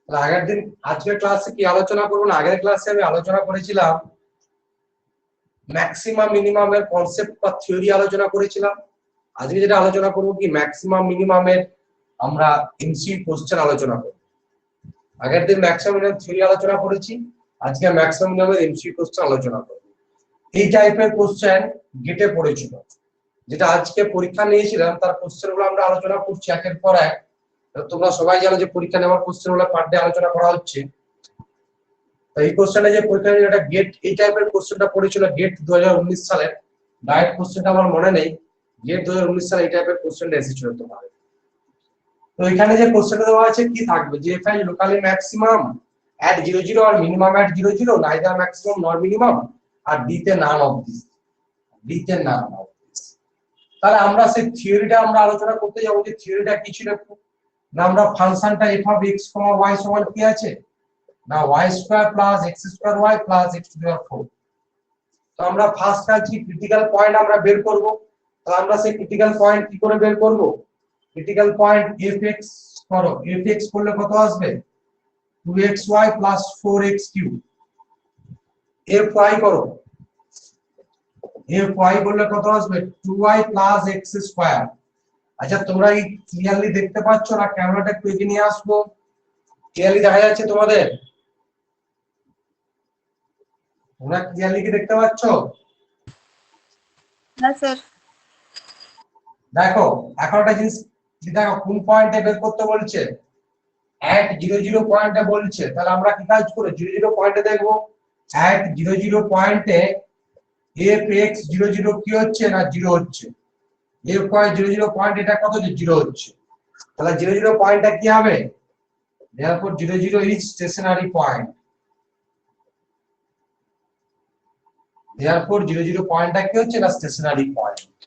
আগের দিন আজকের ক্লাসে কি আলোচনা করব না, আগের ক্লাসে আমি আলোচনা করেছিলাম ম্যাক্সিমাম মিনিমামের কনসেপ্ট বা থিওরি আলোচনা করেছিলাম। আজকে যেটা আলোচনা করব কি ম্যাক্সিমাম মিনিমামের আমরা এমসিকিউ কোশ্চেন আলোচনা করব। আগের দিন ম্যাক্সিমাম মিনিমাম থিওরি আলোচনা করেছি, আজকে ম্যাক্সিমাম মিনিমামের এমসিকিউ কোশ্চেন আলোচনা করব। এই টাইপের কোশ্চেন গেটে পড়েছিল, যেটা আজকে পরীক্ষা নিয়েছিলাম তার কোশ্চেনগুলো আমরা আলোচনা করছি একের পর এক। তোমরা সবাই জানো যে পরীক্ষা নেওয়ার কোশ্চেনগুলো পার ডে আলোচনা করা হচ্ছে। এই কোশ্চেনে যে পরীক্ষা এটা গেট এই টাইপের কোশ্চেনটা পড়েছিল গেট 2019 সালে। ডাইরেক্ট কোশ্চেনটা আমার মনে নেই, গেট 2019 সালে এই টাইপের কোশ্চেনটা এসেছিল তোমার। তো এখানে যে কোশ্চেনটা দেওয়া আছে কি থাকবে, যে find locally maximum at 00 or minimum at 00, neither maximum nor minimum, R d তে none of this, d তে none of this। তাহলে আমরা সেই থিওরিটা আমরা আলোচনা করতে যাব, যে থিওরিটা কি ছিল না। আমরা ফাংশনটা f of x, y সমান কি আছে না y square plus x square y plus x to the power 4। তো আমরা ফার্স্ট কাজ কি ক্রিটিক্যাল পয়েন্ট আমরা বের করব। তো আমরা সেই ক্রিটিক্যাল পয়েন্ট কি করে বের করব, ক্রিটিক্যাল পয়েন্ট fx করো, fx করলে কত আসবে 2xy plus 4x cube. fy করো, fy করলে কত আসবে 2y প্লাস x স্কয়ার। আচ্ছা তোমরা এই ক্লিয়ারলি দেখতে পাচ্ছ না? ক্যামেরাটা একটু এগিয়ে নিয়ে আসবো, ক্লিয়ারলি দেখা যাচ্ছে তোমাদের? তোমরা ক্লিয়ারলি কি দেখতে পাচ্ছ? হ্যাঁ স্যার। দেখো এখন একটা জিনিস দেখো, কোন পয়েন্টে বের করতে বলছে, at 00 পয়েন্টে বলছে। তাহলে আমরা কি কাজ করব, 00 পয়েন্টে দেখবো at 00 পয়েন্টে fx 00 কি হচ্ছে না 0 হচ্ছে, fy 00 পয়েন্ট এটা কত যে 0 হচ্ছে। তাহলে 00 পয়েন্টটা কি হবে, therefore 00 is stationary point, therefore 00 পয়েন্টটা কি হচ্ছে না স্টেশনারি পয়েন্ট।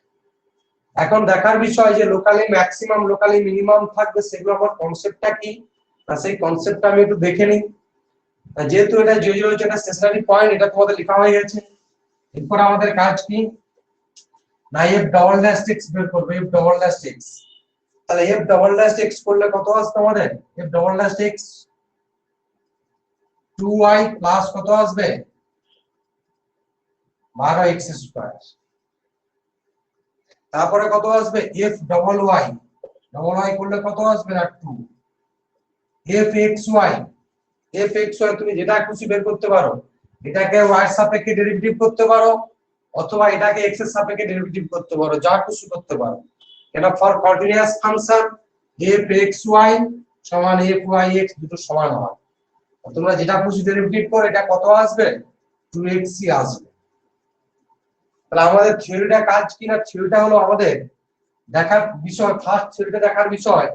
এখন দেখার বিষয় যে লোকালি ম্যাক্সিমাম লোকালি মিনিমাম থাকবে, সেগুলো আমার কনসেপ্টটা কি, না সেই কনসেপ্টটা আমি একটু দেখে নিই। যেহেতু এটা 00 হচ্ছে একটা স্টেশনারি পয়েন্ট, এটা তোমাদের লেখা হয়ে গেছে। এরপর আমাদের কাজ কি না f ডবল ড্যাশ x বের করব, f ডবল ড্যাশ x। তাহলে f ডবল ড্যাশ x করলে কত আসবে আমাদের, f double dash x 2y plus কত আসবে 12x স্কয়ার। তারপরে কত আসবে f ডবল y করলে কত আসবে না 2 f x y তুমি যেটা খুশি বের করতে পারো, এটাকে y এর সাপেক্ষে ডেরিভেটিভ করতে পারো অথবা এটাকে x এর সাপেক্ষে ডেরিভেটিভ করতে পারো, যা খুশি করতে পারো। এটা for continuous function f x y সমান f y x দুটো সমান হয়। তোমরা যেটা খুশি ডেরিভেটিভ করো, এটা কত আসবে 2x আসবে। তাহলে আমাদের থিওরিটা কাজ কি না, থিওরিটা হলো আমাদের দেখার বিষয়, ফার্স্ট থিওরিটা দেখার বিষয়।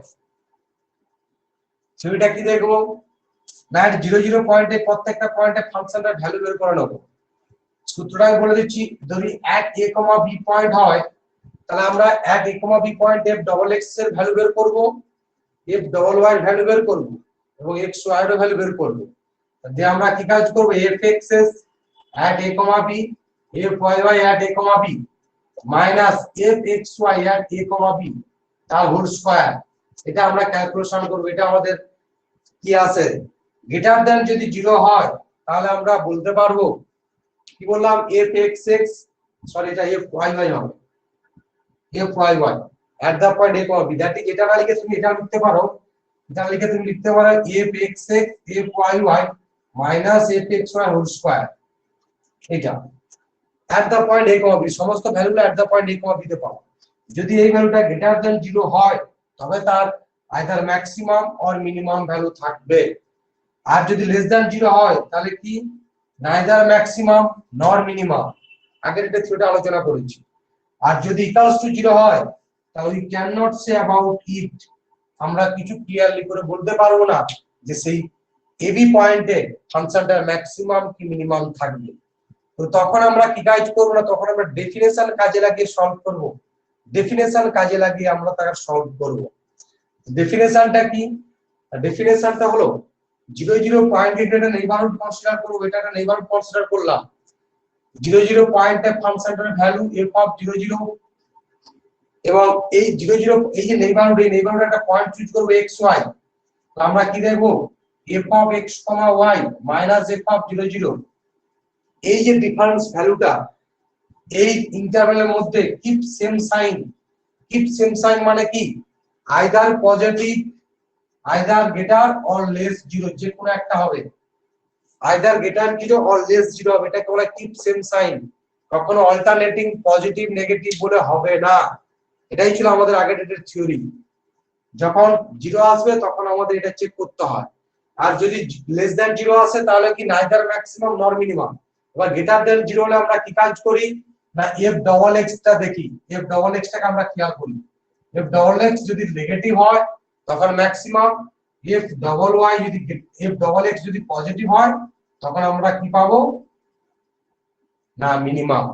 থিওরিটা কি দেখবো না, 00 পয়েন্টে প্রত্যেকটা পয়েন্টে ফাংশনটার ভ্যালু বের করে নেব। সূত্রটা আমি বলে দিচ্ছি, যদি at a, b পয়েন্ট হয়, তাহলে আমরা at a, b point f double x এর ভ্যালু বের করব, f ডবল y এর ভ্যালু বের করব এবং x y এর ভ্যালু বের করব। দিয়ে আমরা কি কাজ করব, f(x) at a, b, f(y) at a, b minus f(x y) at a, b তার হোল স্কয়ার। এটা আমরা ক্যালকুলেশন করব। এটা আমাদের কি আছে, গ্রেটার দ্যান যদি 0 হয় তাহলে আমরা বলতে পারবো কি বললাম f(x), সরি এটা f(y) হবে, f(y) at the point a, b। That is এটা না লিখে তুমি এটা লিখতে পারো, এটা লিখে তুমি লিখতে পারো f(x), f(y) minus f(x)y whole square. এটা at the point a, b সমস্ত ভ্যালুগুলো at the point a, b তে পাবো। যদি এই ভ্যালুটা গ্রেটার দ্যান 0 হয় তবে তার either maximum or minimum value থাকবে। আর যদি লেস দ্যান 0 হয় তাহলে কি নাইদার ম্যাক্সিমাম নর মিনিমাম, আগের এটা থিওরিটা আলোচনা করেছি। আর যদি ইকুয়ালস টু 0 হয় তাহলে we can not say about it, আমরা কিছু ক্লিয়ারলি করে বলতে পারবো না যে সেই এবি পয়েন্টে ফাংশনটার ম্যাক্সিমাম কি মিনিমাম থাকবে। তো তখন আমরা কি কাজ করব না, তখন আমরা ডেফিনেশন কাজে লাগিয়ে সলভ করব, ডেফিনেশন কাজে লাগিয়ে আমরা তাকে সলভ করব। ডেফিনেশনটা কি, ডেফিনেশনটা হলো 00 পয়েন্ট এটা নেইবারহুড কনসিডার করব, এটা একটা নেইবারহুড কনসিডার করলাম। 00 পয়েন্টে ফাংশনটার ভ্যালু f অফ 00 এবং এই 00 এই যে নেইবারহুড, এই নেইবারহুড একটা পয়েন্ট চুজ করব x y। তো আমরা কি দেখব f of x, y minus f of 0 0, এই যে ডিফারেন্স ভ্যালুটা এই ইন্টারভ্যালের মধ্যে কিপ সেম সাইন মানে কি either positive, either greater or less 0, যে কোনো একটা হবে, আইদার গ্রেটার 0 অর লেস 0 হবে, এটাকে বলা কিপ সেম সাইন। কখনো অল্টারনেটিং পজিটিভ নেগেটিভ বলে হবে না। এটাই ছিল আমাদের আগের ডেটের থিওরি। যখন 0 আসবে তখন আমাদের এটা চেক করতে হয়, আর যদি লেস দ্যান 0 আসে তাহলে কি নাইদার ম্যাক্সিমাম নর মিনিমাম। এবার গ্রেটার দ্যান 0 হলে আমরা কি কাজ করি না f ডবল x টা দেখি, f ডবল x টাকে আমরা খেয়াল করি। f ডবল x যদি নেগেটিভ হয় তখন ম্যাক্সিমাম, f ডবল y যদি f ডবল x যদি পজিটিভ হয় তখন আমরা কি পাবো না মিনিমাম।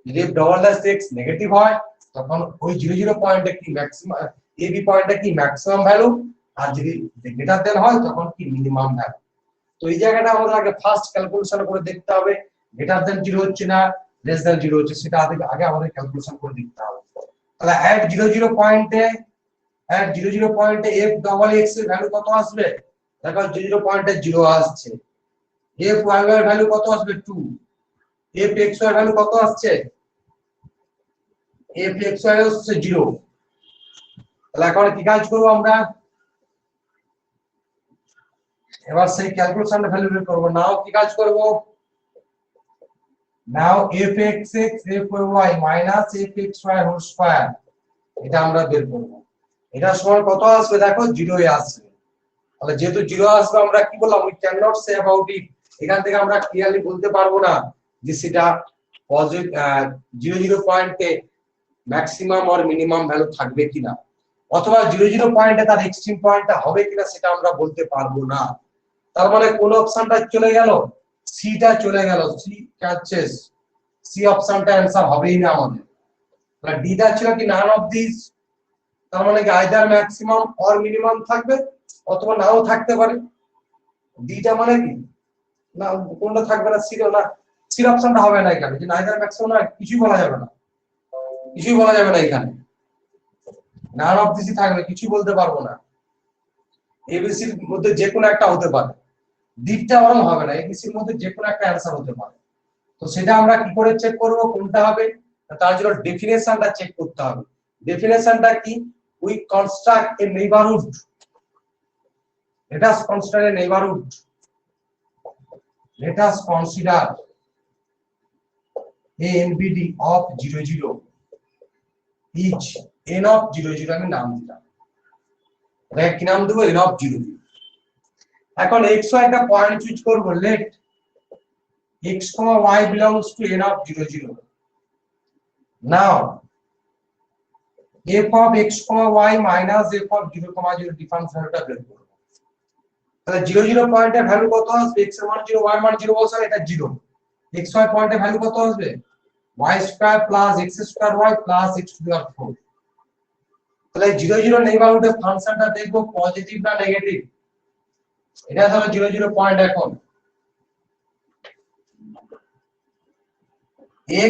যদি f ডবল x নেগেটিভ হয় তখন ওই 0 0 পয়েন্টে কি ম্যাক্সিমাম, ab পয়েন্টে কি ম্যাক্সিমাম ভ্যালু, আর যদি গ্রেটার দেন হয় তখন কি মিনিমাম ভ্যালু। তো এই জায়গাটা আমাদের আগে ফার্স্ট ক্যালকুলেশন করে দেখতে হবে, গ্রেটার দেন 0 হচ্ছে না লেস দেন 0 হচ্ছে, সেটা আগে আমাদের ক্যালকুলেশন করে দেখতে হবে। তাহলে এট 0 0 পয়েন্টে f ডবল x এর ভ্যালু কত আসবে, দেখো 0 0 পয়েন্টে 0 আসছে। f y এর ভ্যালু কত আসবে 2, f x y এর ভ্যালু কত আসছে, f x y হচ্ছে 0। তাহলে এখন কি কাজ করব আমরা, এবার সেই ক্যালকুলেশনের ভ্যালু বের করব। নাও কি কাজ করব, নাও fxx fy minus fxy whole square, এটা আমরা বের করব। এটা সমান কত আসবে, দেখো 0 এ আসবে। তাহলে যেহেতু 0 আসবে আমরা কি বললাম, we can not say about it, এখান থেকে আমরা ক্লিয়ারলি বলতে পারবো না যে সেটা পজিটিভ 0 0 পয়েন্টে ম্যাক্সিমাম আর মিনিমাম ভ্যালু থাকবে কিনা, অথবা 0 0 পয়েন্টে তার এক্সট্রিম পয়েন্টটা হবে কিনা সেটা আমরা বলতে পারবো না। তার মানে কোন অপশনটা চলে গেল, সি টা চলে গেল, সি ক্যাচেস, সি অপশনটা आंसर হবেই না আমাদের। তাহলে ডি টা ছিল কি নান অফ দিস, তার মানে কি আইদার ম্যাক্সিমাম অর মিনিমাম থাকবে অথবা নাও থাকতে পারে। ডি টা মানে কি না কোনটা থাকবে না, সি না, সি অপশনটা হবে না এখানে, যে আইদার ম্যাক্সিমাম না কিছুই বলা যাবে না, কিছুই বলা যাবে না এখানে, নান অফ দিসই থাকবে, কিছুই বলতে পারবো না। এবিসির মধ্যে যে কোনো একটা হতে পারে, ডিটা বরং হবে না, এবিসির মধ্যে যে কোনো একটা অ্যানসার হতে পারে। তো সেটা আমরা কি করে চেক করব কোনটা হবে, তার জন্য ডেফিনেশনটা চেক করতে হবে। ডেফিনেশনটা কি, we construct A neighbourhood, let us consider a neighborhood, let us consider a nbd of 0 0 each n of 0 0, আমি নাম দিলাম, এটা কি নাম দেব, n of 0 0। এখন x y একটা পয়েন্ট চুজ করব, let x, y belongs to n of 0 0. Now f of x, y minus f of 0, 0 difference ভ্যালুটা বের করব। তাহলে 0 0 পয়েন্টের ভ্যালু কত আসবে, x এর মান 0 y এর মান 0 বলছে, এটা 0। x y পয়েন্টের ভ্যালু কত আসবে, y square plus x square y plus x to the power 4। তাহলে 0 0 নেইবারহুডে ফাংশনটা দেখবো পজিটিভ না নেগেটিভ, এটা ধরো 0 0 পয়েন্ট। এখন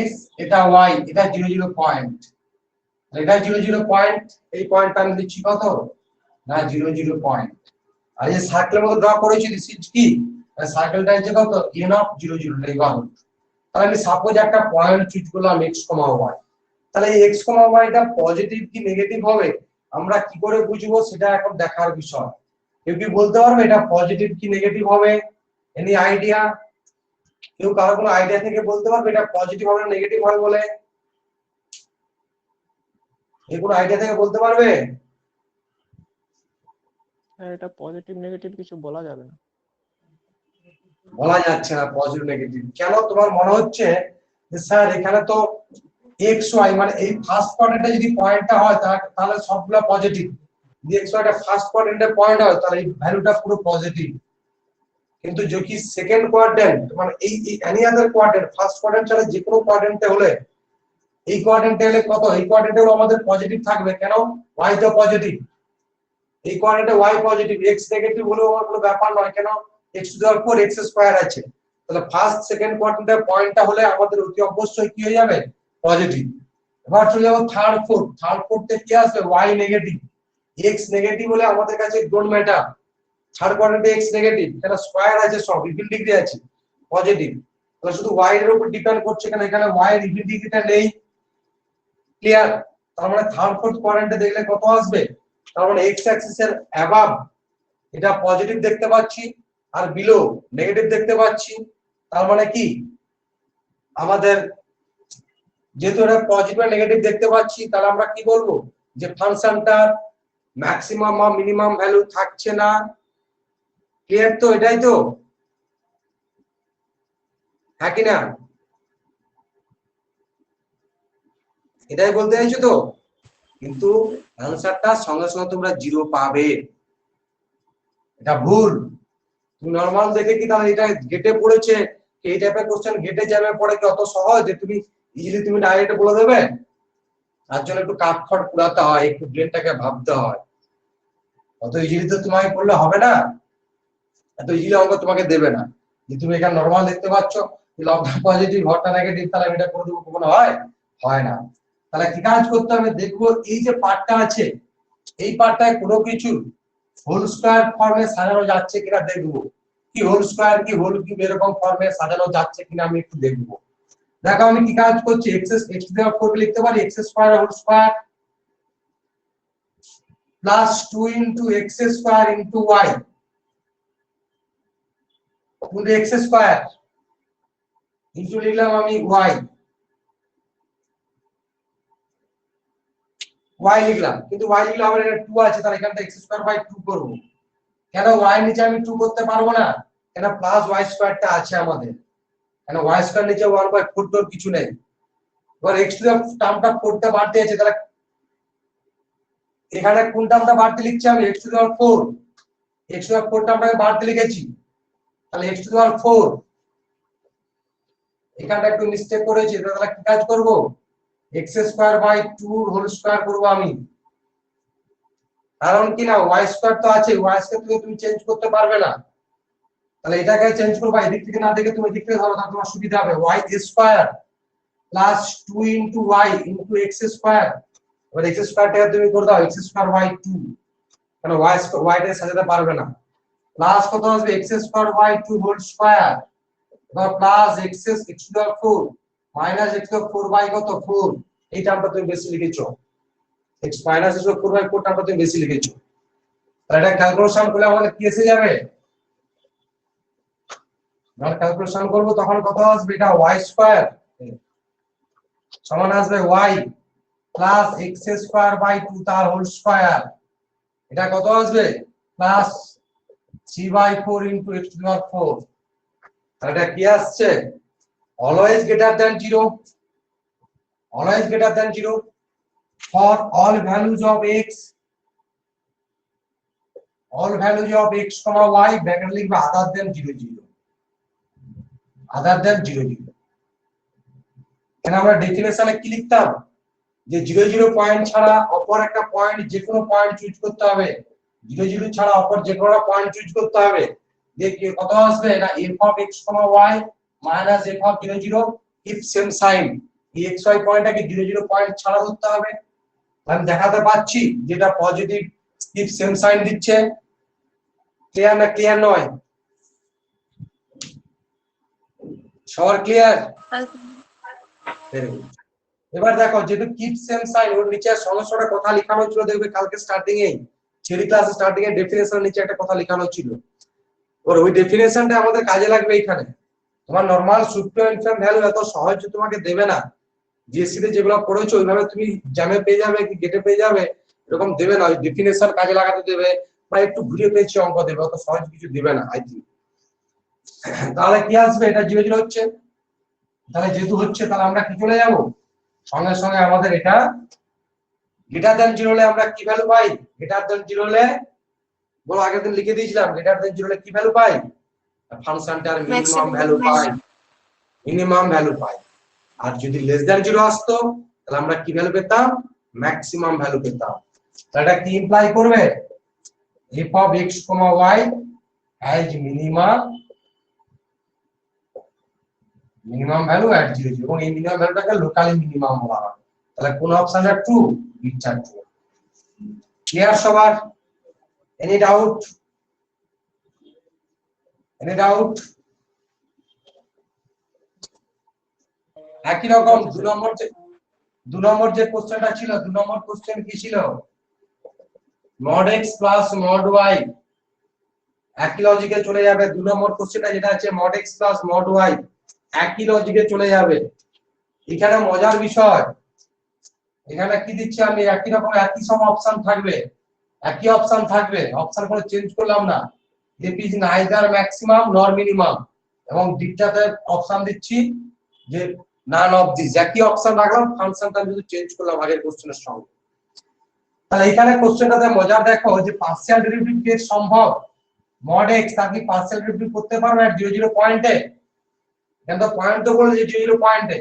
x এটা y, এটা 0 0 পয়েন্ট, এটা 0 0 পয়েন্ট, এই পয়েন্টটা আমি লিখছি কত না 0 0 পয়েন্ট। আর এই সার্কেলের মধ্যে ড্র করেছি দিস ইজ কি, সার্কেলটা হচ্ছে কত n অফ 0 0 নেইবারহুড। তাহলে আমি সাপোজ একটা পয়েন্ট চুজ করলাম x, y, তাহলে এই x, y টা পজিটিভ কি নেগেটিভ হবে আমরা কি করে বুঝবো, সেটা এখন দেখার বিষয়। কেউ কি বলতে পারবে এটা পজিটিভ কি নেগেটিভ হবে, এনি আইডিয়া, কেউ কারো কোনো আইডিয়া থেকে বলতে পারবে এটা পজিটিভ হবে না নেগেটিভ হবে বলে, এই কোনো আইডিয়া থেকে বলতে পারবে? এটা পজিটিভ নেগেটিভ কিছু বলা যাবে না, বলা যাচ্ছে না পজিটিভ নেগেটিভ। কেন তোমার মনে হচ্ছে যে স্যার এখানে তো এক্স ওয়াই মানে এই ফার্স্ট কোয়াড্রেন্টে যদি পয়েন্টটা হয় তাহলে সবগুলো পজিটিভ, যদি এক্স ওয়াইটা ফার্স্ট কোয়াড্রেন্টে পয়েন্ট হয় তাহলে এই ভ্যালুটা পুরো পজিটিভ। কিন্তু যদি সেকেন্ড কোয়াড্রেন্ট মানে এই any other quadrant, first quadrant ছাড়া যে কোনো কোয়াড্রেন্টে হলে, এই কোয়াড্রেন্টে হলে কত, এই কোয়াড্রেন্টে আমাদের পজিটিভ থাকবে, কেন ওয়াই তো পজিটিভ, এই কোয়াড্রেন্টে ওয়াই পজিটিভ, এক্স নেগেটিভ হলেও কোনো ব্যাপার নয়, কেন x to the power 4 x square আছে। তাহলে ফার্স্ট সেকেন্ড কোয়াড্রেন্টের পয়েন্টটা হলে আমাদের অতি অবশ্যই কি হয়ে যাবে পজিটিভ। এবার চলে যাবো থার্ড ফোর্থ, থার্ড ফোর্থে কি আসবে y নেগেটিভ, x নেগেটিভ হলে আমাদের কাছে ডোন্ট ম্যাটার, থার্ড কোয়াড্রেন্টে x নেগেটিভ, তাহলে স্কয়ার আছে সব ইভিল ডিগ্রি আছে পজিটিভ, তাহলে শুধু y এর উপর ডিপেন্ড করছে, কারণ এখানে y এর ইভিল ডিগ্রিটা নেই। ক্লিয়ার? তার মানে থার্ড ফোর্থ কোয়াড্রেন্টে দেখলে কত আসবে, তার মানে x অ্যাক্সিস এর অ্যাবাভ এটা পজিটিভ দেখতে পাচ্ছি আর বিলো নেগেটিভ দেখতে পাচ্ছি। তার মানে কি আমাদের যেহেতু এটা পজিটিভ আর নেগেটিভ দেখতে পাচ্ছি, তাহলে আমরা কি বলবো যে ফাংশনটার ম্যাক্সিমাম বা মিনিমাম ভ্যালু থাকছে না। ক্লিয়ার তো? এটাই তো, হ্যাঁ কি না? এটাই বলতে চাইছো তো? কিন্তু অ্যানসারটা সঙ্গে সঙ্গে তোমরা 0 পাবে, এটা ভুল। তুমি নরমাল দেখে কি তাহলে এটা গেটে পড়েছে, এই টাইপের কোশ্চেন গেটে যাবে পড়ে কি অত সহজ যে তুমি ইজিলি তুমি ডাইরেক্ট বলে দেবে? তার জন্য একটু কাঠখড় পুরাতে হয়, একটু ব্রেনটাকে ভাবতে হয়। অত ইজিলি তো তোমাকে করলে হবে না, এত ইজিলি অঙ্ক তোমাকে দেবে না যে তুমি এখানে নরমাল দেখতে পাচ্ছ লবটা পজিটিভ হরটা নেগেটিভ, তাহলে এটা করে দেবো, কখনো হয়? হয় না। তাহলে কি কাজ করতে হবে, দেখবো এই যে পার্টটা আছে এই পার্টটায় কোনো কিছু হোল স্কয়ার ফর্মে সাজানো যাচ্ছে কিনা দেখবো, কি হোল স্কয়ার কি হোল কিউব এরকম ফর্মে সাজানো যাচ্ছে কিনা আমি একটু দেখবো। দেখো আমি কি কাজ করছি, x টু দি পাওয়ার 4 লিখতে পারি x square whole square plus 2 into x square into y পুরো x স্কয়ার ইনটু লিখলাম আমি y লিখলাম, কিন্তু y লিখলে আমার এটা 2 আছে, তাহলে এখানটা x স্কয়ার বাই 2 করব। কেন y নিচে আমি 2 করতে পারবো না, কেন প্লাস y স্কয়ারটা আছে আমাদের, কেন y স্কয়ার নিচে 1/4 তোর কিছু নেই। এবার x টু দ্য টার্মটা 4টা বাড়তে আছে, তাহলে এখানে কোন টার্মটা বাড়তে লিখছি আমি, x to the 4, x to the 4 টার্মটাকে বাড়তে লিখেছি, তাহলে x টু দ্য 4 এখানটা একটু মিস্টেক করেছি, তাহলে কি কাজ করব, x square by 2 whole square করব আমি। কারণ কি না y স্কয়ার তো আছে, y স্কয়ার তুমি চেঞ্জ করতে পারবে না, তাহলে এটাকে চেঞ্জ করবা, এদিক থেকে না দেখে তুমি এদিক থেকে ধরো, তাহলে তোমার সুবিধা হবে। y square plus 2 into y into x square, এবার x স্কয়ারটা তুমি করে দাও x স্কয়ার বাই 2, কারণ y টা সাজাতে পারবে না, প্লাস কত আসবে x square by 2 whole square, এবার plus x to the power 4 minus x to the power 4 by কত 4, এই টার্মটা তুমি বেশি লিখেছো, x minus x to the power 4 by 4 টার্মটা তুমি বেশি লিখেছো। তাহলে এটা ক্যালকুলেশন করলে আমাদের কি এসে যাবে, যখন ক্যালকুলেশন করব তখন কত আসবে, এটা y স্কয়ার সমান আসবে y plus x square by 2 তার হোল স্কয়ার, এটা কত আসবে plus 3/4 into x to the power 4, তাহলে এটা কি আসছে, always greater than 0, always greater than 0 for all values of x, all values of x comma y bracket লিখবে other than 0 0, other than 0 0। এখানে আমরা ডেফিনেশনে কি লিখতাম যে 0 0 পয়েন্ট ছাড়া অপর একটা পয়েন্ট যে কোনো পয়েন্ট চুজ করতে হবে, 0 0 ছাড়া অপর যে কোনো পয়েন্ট চুজ করতে হবে, দেখি কত আসবে, এটা f of x y minus f of 0 0 if same sign, এই x y পয়েন্টটাকে 0 0 পয়েন্ট ছাড়া ধরতে হবে। আমি দেখাতে পাচ্ছি যেটা পজিটিভ if same sign দিচ্ছে, ক্লিয়ার না ক্লিয়ার নয়, সবার ক্লিয়ার? এবার দেখো যেহেতু কিপ সেম সাইন, ওর নিচে সমস্যাটা কথা লেখানো ছিল, দেখবে কালকে স্টার্টিং এ থিওরি ক্লাস স্টার্টিং এ ডেফিনেশন নিচে একটা কথা লেখানো ছিল, ওর ওই ডেফিনেশনটা আমাদের কাজে লাগবে এখানে। তোমার নরমাল সূত্র ইনফিনিট ভ্যালু এত সহজ তোমাকে দেবে না, জিএসসি তে যেগুলো পড়েছো ওইভাবে তুমি জ্যামে পেয়ে যাবে কি গেটে পেয়ে যাবে এরকম দেবে না, ওই ডেফিনেশন কাজে লাগাতে দেবে বা একটু ঘুরিয়ে পেয়েছি অঙ্ক দেবে, অত সহজ কিছু দেবে না আই থিঙ্ক। তাহলে কি আসবে, এটা 0 0 হচ্ছে, তাহলে যেহেতু হচ্ছে তাহলে আমরা কি চলে যাব, সঙ্গে সঙ্গে আমাদের এটা গ্রেটার দ্যান 0 হলে আমরা কি ভ্যালু পাই, গ্রেটার দ্যান 0 হলে বলো, আগের দিন লিখে দিয়েছিলাম গ্রেটার দ্যান 0 হলে কি ভ্যালু পাই, ফাংশনটার মিনিমাম ভ্যালু পাই, মিনিমাম ভ্যালু পাই। আর যদি লেস দ্যান 0 আসতো তাহলে আমরা কি ভ্যালু পেতাম, ম্যাক্সিমাম ভ্যালু পেতাম। তাহলে এটা কি ইমপ্লাই করবে, f of x, y as minimum value at 0 0, এবং এই মিনিমাম ভ্যালুটাকে লোকালি মিনিমাম বলা হয়। তাহলে কোন অপশনটা ট্রু, বিটটা ট্রু। ক্লিয়ার সবার? Any doubt? Any doubt? একই রকম দু নম্বর যে কোশ্চেনটা ছিল, 2 নম্বর কোশ্চেন কি ছিল? mod x plus mod y একই লজিকে চলে যাবে। 2 নম্বর কোশ্চেনটা যেটা আছে mod x plus mod y একই লজিকে চলে যাবে। এখানে মজার বিষয়, এখানে কি দিচ্ছি আমি, একই রকম একই সব অপশন থাকবে, একই অপশন থাকবে, অপশন করে চেঞ্জ করলাম না। f is neither maximum nor minimum এবং ডিটাতে অপশন দিচ্ছি যে নান অফ দিস, একই অপশন রাখলাম, ফাংশনটা যদি চেঞ্জ করলাম আগের কোশ্চেনের সঙ্গে। তাহলে এখানে কোশ্চেনটাতে মজার দেখো যে পার্সিয়াল ডেরিভেটিভ কি সম্ভব? mod x তার কি পার্সিয়াল ডেরিভেটিভ করতে পারবে at 0 0 পয়েন্টে? কেন তো পয়েন্ট তো বলে যে 0 পয়েন্টে,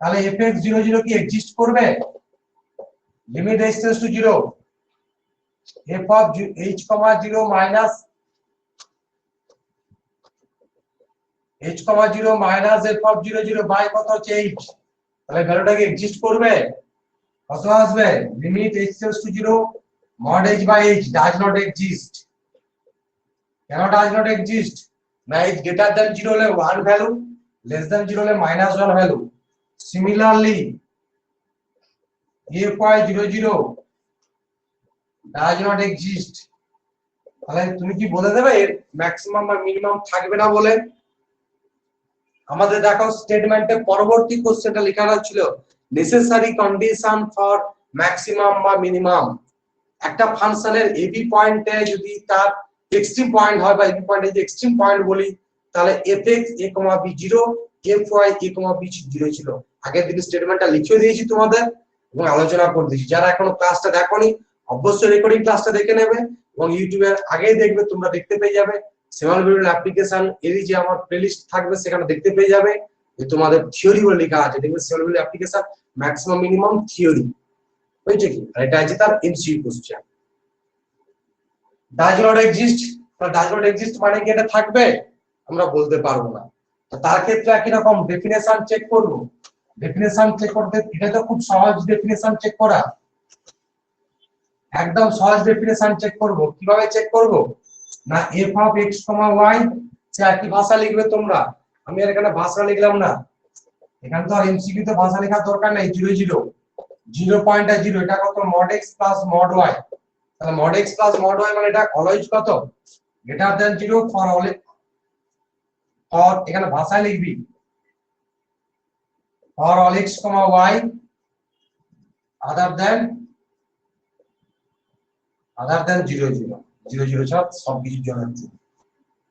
তাহলে fx 0 কি এক্সিস্ট করবে? Limit h tends to 0 f of h, 0 minus h, 0 minus f of 0 by কত হচ্ছে h, তাহলে ভ্যালুটা কি এক্সিস্ট করবে? কত আসবে? Limit h tends to 0 mod h by h does not exist. কেন does not exist? না h greater than 0 হলে 1 ভ্যালু, less than 0 হলে -1 value. Similarly fy 0 does not exist. তাহলে তুমি কি বলে দেবে এর ম্যাক্সিমাম বা মিনিমাম থাকবে না বলে? আমাদের দেখো স্টেটমেন্টে পরবর্তী কোশ্চেনটা লেখা ছিল নেসেসারি কন্ডিশন ফর ম্যাক্সিমাম বা মিনিমাম। একটা ফাংশনের এবি পয়েন্টে যদি তার এক্সট্রিম পয়েন্ট হয় বা এবি পয়েন্টে যদি এক্সট্রিম পয়েন্ট বলি, তাহলে fx a, b 0, fy a, b 0 ছিল। আগের দিন স্টেটমেন্টটা লিখে দিয়েছি তোমাদের এবং আলোচনা করে দিয়েছি। যারা এখনো ক্লাসটা দেখোনি অবশ্যই রেকর্ডিং ক্লাসটা দেখে নেবে এবং ইউটিউবে আগেই দেখবে, তোমরা দেখতে পেয়ে যাবে। সেমাল ভিডিও অ্যাপ্লিকেশন এর যে আমার প্লেলিস্ট থাকবে সেখানে দেখতে পেয়ে যাবে যে তোমাদের থিওরি বলে লেখা আছে, দেখবে সেমাল video application maximum minimum theory, বুঝছো কি? আর এটা আছে তার MCQ question. Does not exist, does not exist মানে কি এটা থাকবে? আমরা বলতে পারবো না। তো তার ক্ষেত্রে একই রকম ডেফিনেশন চেক করব। ডেফিনেশন চেক করতে এটা তো খুব সহজ ডেফিনেশন চেক করা, একদম সহজ ডেফিনেশন চেক করব। কিভাবে চেক করব? না f of x, y সে একই ভাষা লিখবে তোমরা, আমি আর এখানে ভাষা লিখলাম না। এখানে তো আর এমসিকিউ তে ভাষা লেখার দরকার নেই। 0 0 0.0 এটা কত? mod x plus mod y। তাহলে mod x plus mod y মানে এটা অলওয়েজ কত? Greater than 0 for all, for এখানে ভাষায় লিখবি for all x, y other than 0 0 0 0 ছাড়া সব কিছুর জন্য।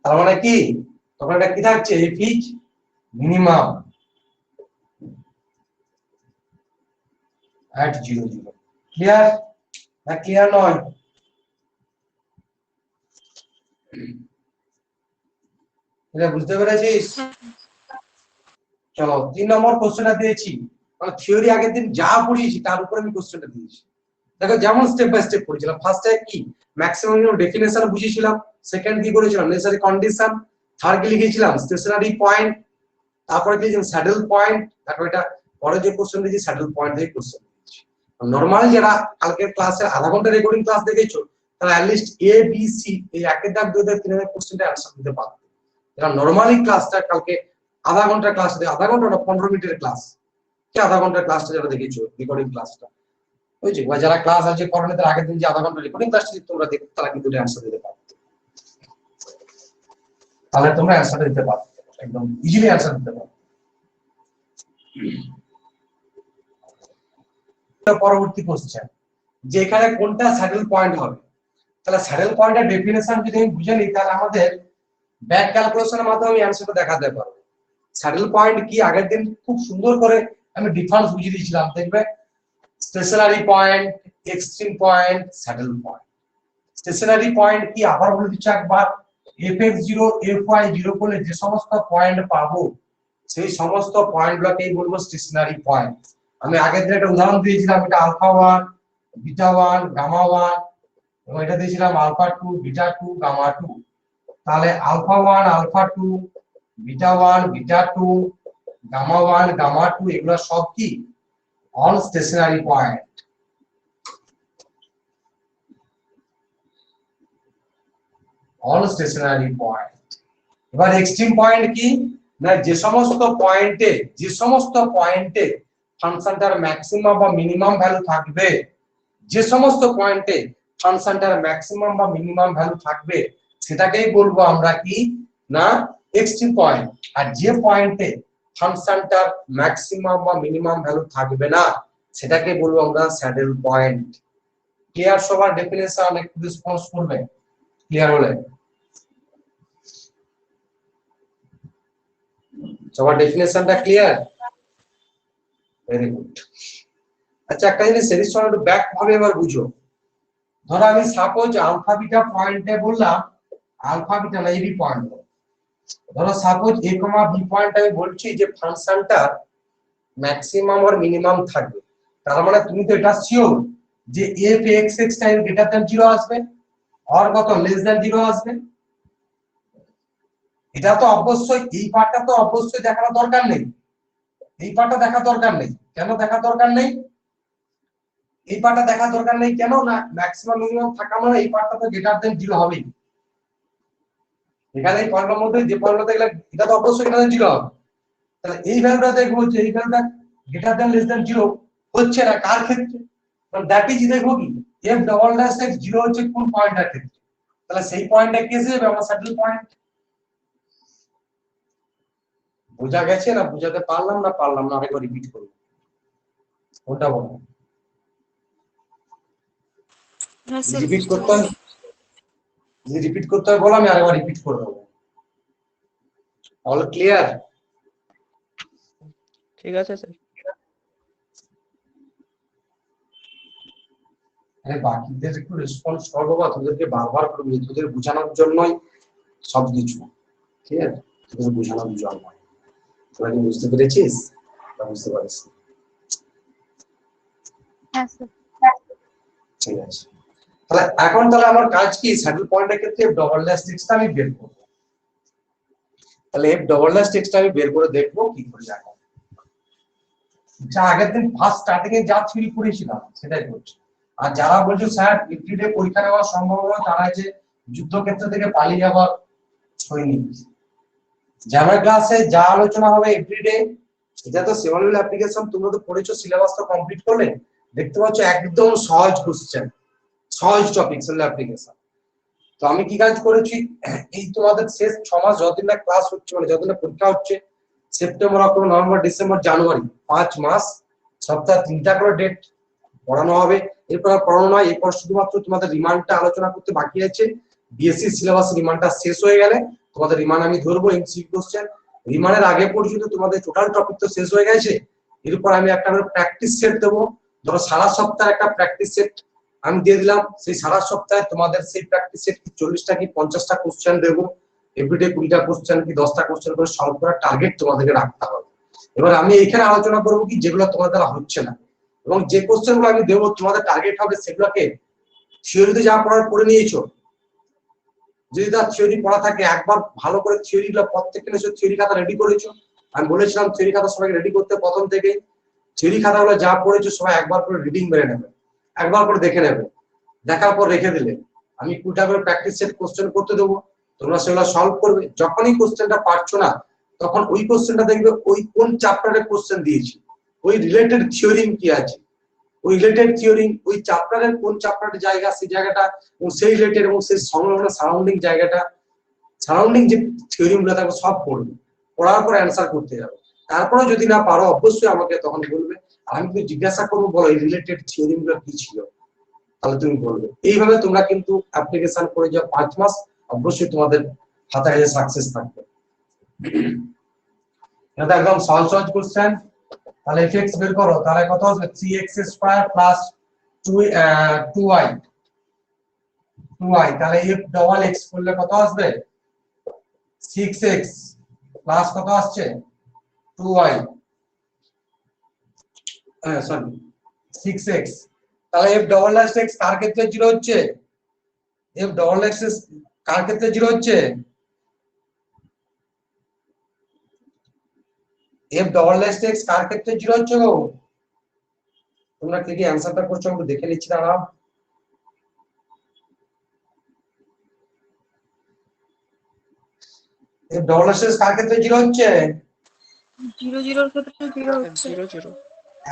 তার মানে কি তখন এটা কি থাকছে? f is minimum at 0 0। Clear না ক্লিয়ার নয়? এটা বুঝতে পেরেছিস? চলো 3 নম্বর কোশ্চেনটা দিয়েছি, মানে থিওরি আগের দিন যা পড়িয়েছি তার উপর আমি কোশ্চেনটা দিয়েছি। দেখো যেমন স্টেপ বাই স্টেপ পড়েছিলাম। ফার্স্টে কি ম্যাক্সিমাম ডেফিনেশন বুঝিয়েছিলাম, সেকেন্ড কি করেছিলাম নেসেসারি কন্ডিশন, থার্ড কি লিখেছিলাম স্টেশনারি পয়েন্ট, তারপরে কি স্যাডেল পয়েন্ট, তারপর এটা পরে যে কোশ্চেন দিয়েছি স্যাডেল পয়েন্ট দিয়ে কোশ্চেন দিয়েছি। নরমাল যারা কালকের ক্লাসে আধা ঘন্টা রেকর্ডিং ক্লাস দেখেছো তারা at least A B C এই একের দাগ দুই দাগ তিন দাগ কোশ্চেনটা অ্যানসার দিতে পারবে। যারা নরমালি ক্লাসটা কালকে আধা ঘন্টার ক্লাস, আধা ঘন্টা না 15 মিনিটের ক্লাস, কি আধা ঘন্টার ক্লাসটা যারা দেখেছো রেকর্ডিং ক্লাসটা, বুঝছো? বা যারা ক্লাস আছে করেন তার আগের দিন যে আধা ঘন্টা রেকর্ডিং ক্লাসটা তোমরা দেখতে, তারা কিন্তু অ্যানসার দিতে পারবে। তাহলে তোমরা অ্যানসার দিতে পারবে, একদম ইজিলি অ্যানসার দিতে পারবে। পরবর্তী কোশ্চেন যে এখানে কোনটা স্যাডেল পয়েন্ট হবে। তাহলে স্যাডেল পয়েন্টের ডেফিনেশন যদি আমি বুঝে নিই তাহলে আমাদের ব্যাক ক্যালকুলেশনের মাধ্যমে আমি অ্যানসারটা দেখাতে পারবো। স্যাডেল পয়েন্ট কি আগের দিন খুব সুন্দর করে আমি ডিফারেন্স বুঝিয়ে দিয়েছিলাম, দেখবে stationary point, extreme point, saddle point. Stationary point কি আবার বলে দিচ্ছি একবার, fx 0 fy 0 করলে যে সমস্ত পয়েন্ট পাবো সেই সমস্ত পয়েন্টগুলোকেই বলবো স্টেশনারি পয়েন্ট। আমি আগের দিন একটা উদাহরণ দিয়েছিলাম, এটা আলফা 1, বিটা 1, গামা 1 এবং এটা দিয়েছিলাম আলফা 2, বিটা 2, গামা 2। তাহলে alpha 1, alpha 2, beta 1, beta 2, gamma 1, gamma 2 এগুলো সব কি all stationary point. all stationary point। এবার এক্সট্রিম পয়েন্ট কি না, যে সমস্ত পয়েন্টে ফাংশনটার ম্যাক্সিমাম বা মিনিমাম ভ্যালু থাকবে, যে সমস্ত পয়েন্টে ফাংশনটার ম্যাক্সিমাম বা মিনিমাম ভ্যালু থাকবে সেটাকেই বলবো আমরা কি না এক্সট্রিম পয়েন্ট। আর যে পয়েন্টে ফাংশনটার ম্যাক্সিমাম বা মিনিমাম ভ্যালু থাকবে না সেটাকে বলবো আমরা স্যাডেল পয়েন্ট। ক্লিয়ার? সবার ডেফিনেশন একটু রেসপন্স করবে ক্লিয়ার হলে? সবার ডেফিনেশনটা ক্লিয়ার? Very good. আচ্ছা একটা জিনিস সিরিজ সঙ্গে একটু ব্যাক ভাবে এবার বুঝো। ধরো আমি সাপোজ আলফা বিটা পয়েন্টে বললাম, আলফা বিটা না এবি পয়েন্ট, ধরো সাপোজ এ কমা বি পয়েন্ট আমি বলছি যে ফাংশনটা ম্যাক্সিমাম আর মিনিমাম থাকবে, তার মানে তুমি তো এটা শিওর যে F X x time greater than 0 আসবে আর কত লেস দ্যান 0 আসবে। এটা তো অবশ্যই, এই পার্টটা তো অবশ্যই দেখার দরকার নেই, এই পার্টটা দেখা দরকার নেই। কেন দেখা দরকার নেই? এই পার্টটা দেখা দরকার নেই কেন না, ম্যাক্সিমাম মিনিমাম থাকা মানে এই পার্টটা তো গ্রেটার দ্যান 0 হবেই। এখানে এই পয়েন্টের মধ্যে যে পয়েন্টটা দেখলে এটা তো অবশ্যই গ্রেটার দ্যান 0 হবে, তাহলে এই ভ্যালুটা দেখবো যে এই ভ্যালুটা গ্রেটার দ্যান লেস দ্যান 0 হচ্ছে না কার ক্ষেত্রে, কারণ দ্যাট ইজ দেখবো কি এফ ডবল ড্যাশ এক্স 0 হচ্ছে কোন পয়েন্টের ক্ষেত্রে, তাহলে সেই পয়েন্টটা কি এসে যাবে আমার স্যাডেল পয়েন্ট। বোঝা গেছে না? বুঝাতে পারলাম না আরেকবার রিপিট করব কোনটা বলো? হ্যাঁ স্যার, রিপিট বুঝতে করতে হয়, পারছি। যদি রিপিট করতে হয় বলো আমি আরেকবার রিপিট করে দেবো। All clear? ঠিক আছে স্যার। আরে বাকিদের একটু রেসপন্স করবো বা তোদেরকে বারবার করবি, তোদের বোঝানোর জন্যই সবকিছু, ঠিক আছে? তোদের বোঝানোর জন্য। তোরা কি বুঝতে পেরেছিস? বুঝতে পারিস? হ্যাঁ স্যার। ঠিক আছে, তাহলে আমার কাজ কি, স্যাডেল পয়েন্টের ক্ষেত্রে এফ ডবল ড্যাশ এক্সটা আমি বের করব। তাহলে এফ ডবল ড্যাশ এক্সটা আমি বের করে দেখবো কি করে এখন। যা আগের দিন ফার্স্ট স্টার্টিং এ যা থিওরি পড়েছিলাম সেটাই করছি। আর যারা বলছো স্যার এভরিডে পরীক্ষা দেওয়ার সম্ভাবনা, তারা যে যুদ্ধক্ষেত্র থেকে পালিয়ে যাওয়ার সৈনিক। জানার ক্লাসে যা আলোচনা হবে এভরিডে, এটা তো সেভারেল অ্যাপ্লিকেশন, তোমরা তো পড়েছো, সিলেবাস তো কমপ্লিট করলে, দেখতে পাচ্ছ একদম সহজ কোশ্চেন, সহজ টপিক সেল অ্যাপ্লিকেশন। তো আমি কি কাজ করেছি, এই তোমাদের শেষ 6 মাস যতদিন না ক্লাস হচ্ছে, মানে যতদিন না পরীক্ষা হচ্ছে, September October November December January 5 মাস সপ্তাহে 3টা করে ডেট পড়ানো হবে। এরপর পড়ানো নয়, এরপর শুধুমাত্র তোমাদের রিমান্ডটা আলোচনা করতে বাকি আছে। বিএসসি সিলেবাস রিমান্ডটা শেষ হয়ে গেলে তোমাদের রিমান্ড আমি ধরবো এমসিকিউ কোশ্চেন। রিমান্ডের আগে পর্যন্ত তোমাদের টোটাল টপিক তো শেষ হয়ে গেছে, এরপর আমি একটা করে প্র্যাকটিস সেট দেবো। ধরো সারা সপ্তাহে একটা প্র্যাকটিস সেট আমি দিয়ে দিলাম, সেই সারা সপ্তাহে তোমাদের সেই প্র্যাকটিস সেট কি 40টা কি 50টা কোশ্চেন দেবো, এভরিডে 20টা কোশ্চেন কি 10টা কোশ্চেন করে সলভ করার টার্গেট তোমাদেরকে রাখতে হবে। এবার আমি এখানে আলোচনা করবো কি যেগুলো তোমাদের দ্বারা হচ্ছে না, এবং যে কোশ্চেন গুলো আমি দেবো তোমাদের টার্গেট হবে সেগুলোকে থিওরিতে যা পড়ার পড়ে নিয়েছো, যদি তার থিওরি পড়া থাকে একবার ভালো করে থিওরি গুলো প্রত্যেকটা নিশ্চয় থিওরি খাতা রেডি করেছো। আমি বলেছিলাম থিওরি খাতা সবাইকে রেডি করতে প্রথম থেকে। থিওরি খাতাগুলো যা পড়েছো সবাই একবার করে রিডিং মেরে নেবে, একবার করে দেখে নেবে, দেখার পর রেখে দিলে আমি 2টা করে প্র্যাকটিস সেট কোশ্চেন করতে দেবো, তোমরা সেগুলো সলভ করবে। যখনই কোশ্চেনটা পারছো না তখন ওই কোশ্চেনটা দেখবে ওই কোন চ্যাপ্টারে কোশ্চেন দিয়েছি, ওই রিলেটেড থিওরি কি আছে, ওই রিলেটেড থিওরি ওই চ্যাপ্টারের কোন চ্যাপ্টারের জায়গা সেই জায়গাটা এবং সেই রিলেটেড এবং সেই সংলগ্ন সারাউন্ডিং জায়গাটা, সারাউন্ডিং যে থিওরি গুলো থাকবে সব পড়বে, পড়ার পর অ্যান্সার করতে যাবে। তারপরে যদি না পারো অবশ্যই আমাকে তখন বলবে, আমি কিন্তু জিজ্ঞাসা করবো বলো এই রিলেটেড থিওরি গুলো কি ছিল, তাহলে তুমি বলবে। এইভাবে তোমরা কিন্তু অ্যাপ্লিকেশন করে যাও 5 মাস, অবশ্যই তোমাদের হাতে হাতে সাকসেস থাকবে। এটা একদম সহজ সহজ কোশ্চেন। তাহলে fx বের করো, তাহলে কত হবে 3x² প্লাস 2y, তাহলে f ডবল x করলে কত আসবে 6x প্লাস কত আসছে 2y, সরি 6x। তাহলে f ডবল x কার ক্ষেত্রে 0 হচ্ছে, f ডবল x কার ক্ষেত্রে 0 হচ্ছে, f ডবল x কার ক্ষেত্রে 0 হচ্ছে গো? তোমরা কি অ্যানসারটা করছো আমি দেখে নিচ্ছি দাঁড়াও। এই ডবল এস কার ক্ষেত্রে 0 হচ্ছে? 0 0 ক্ষেত্রে 0 হচ্ছে। 0 0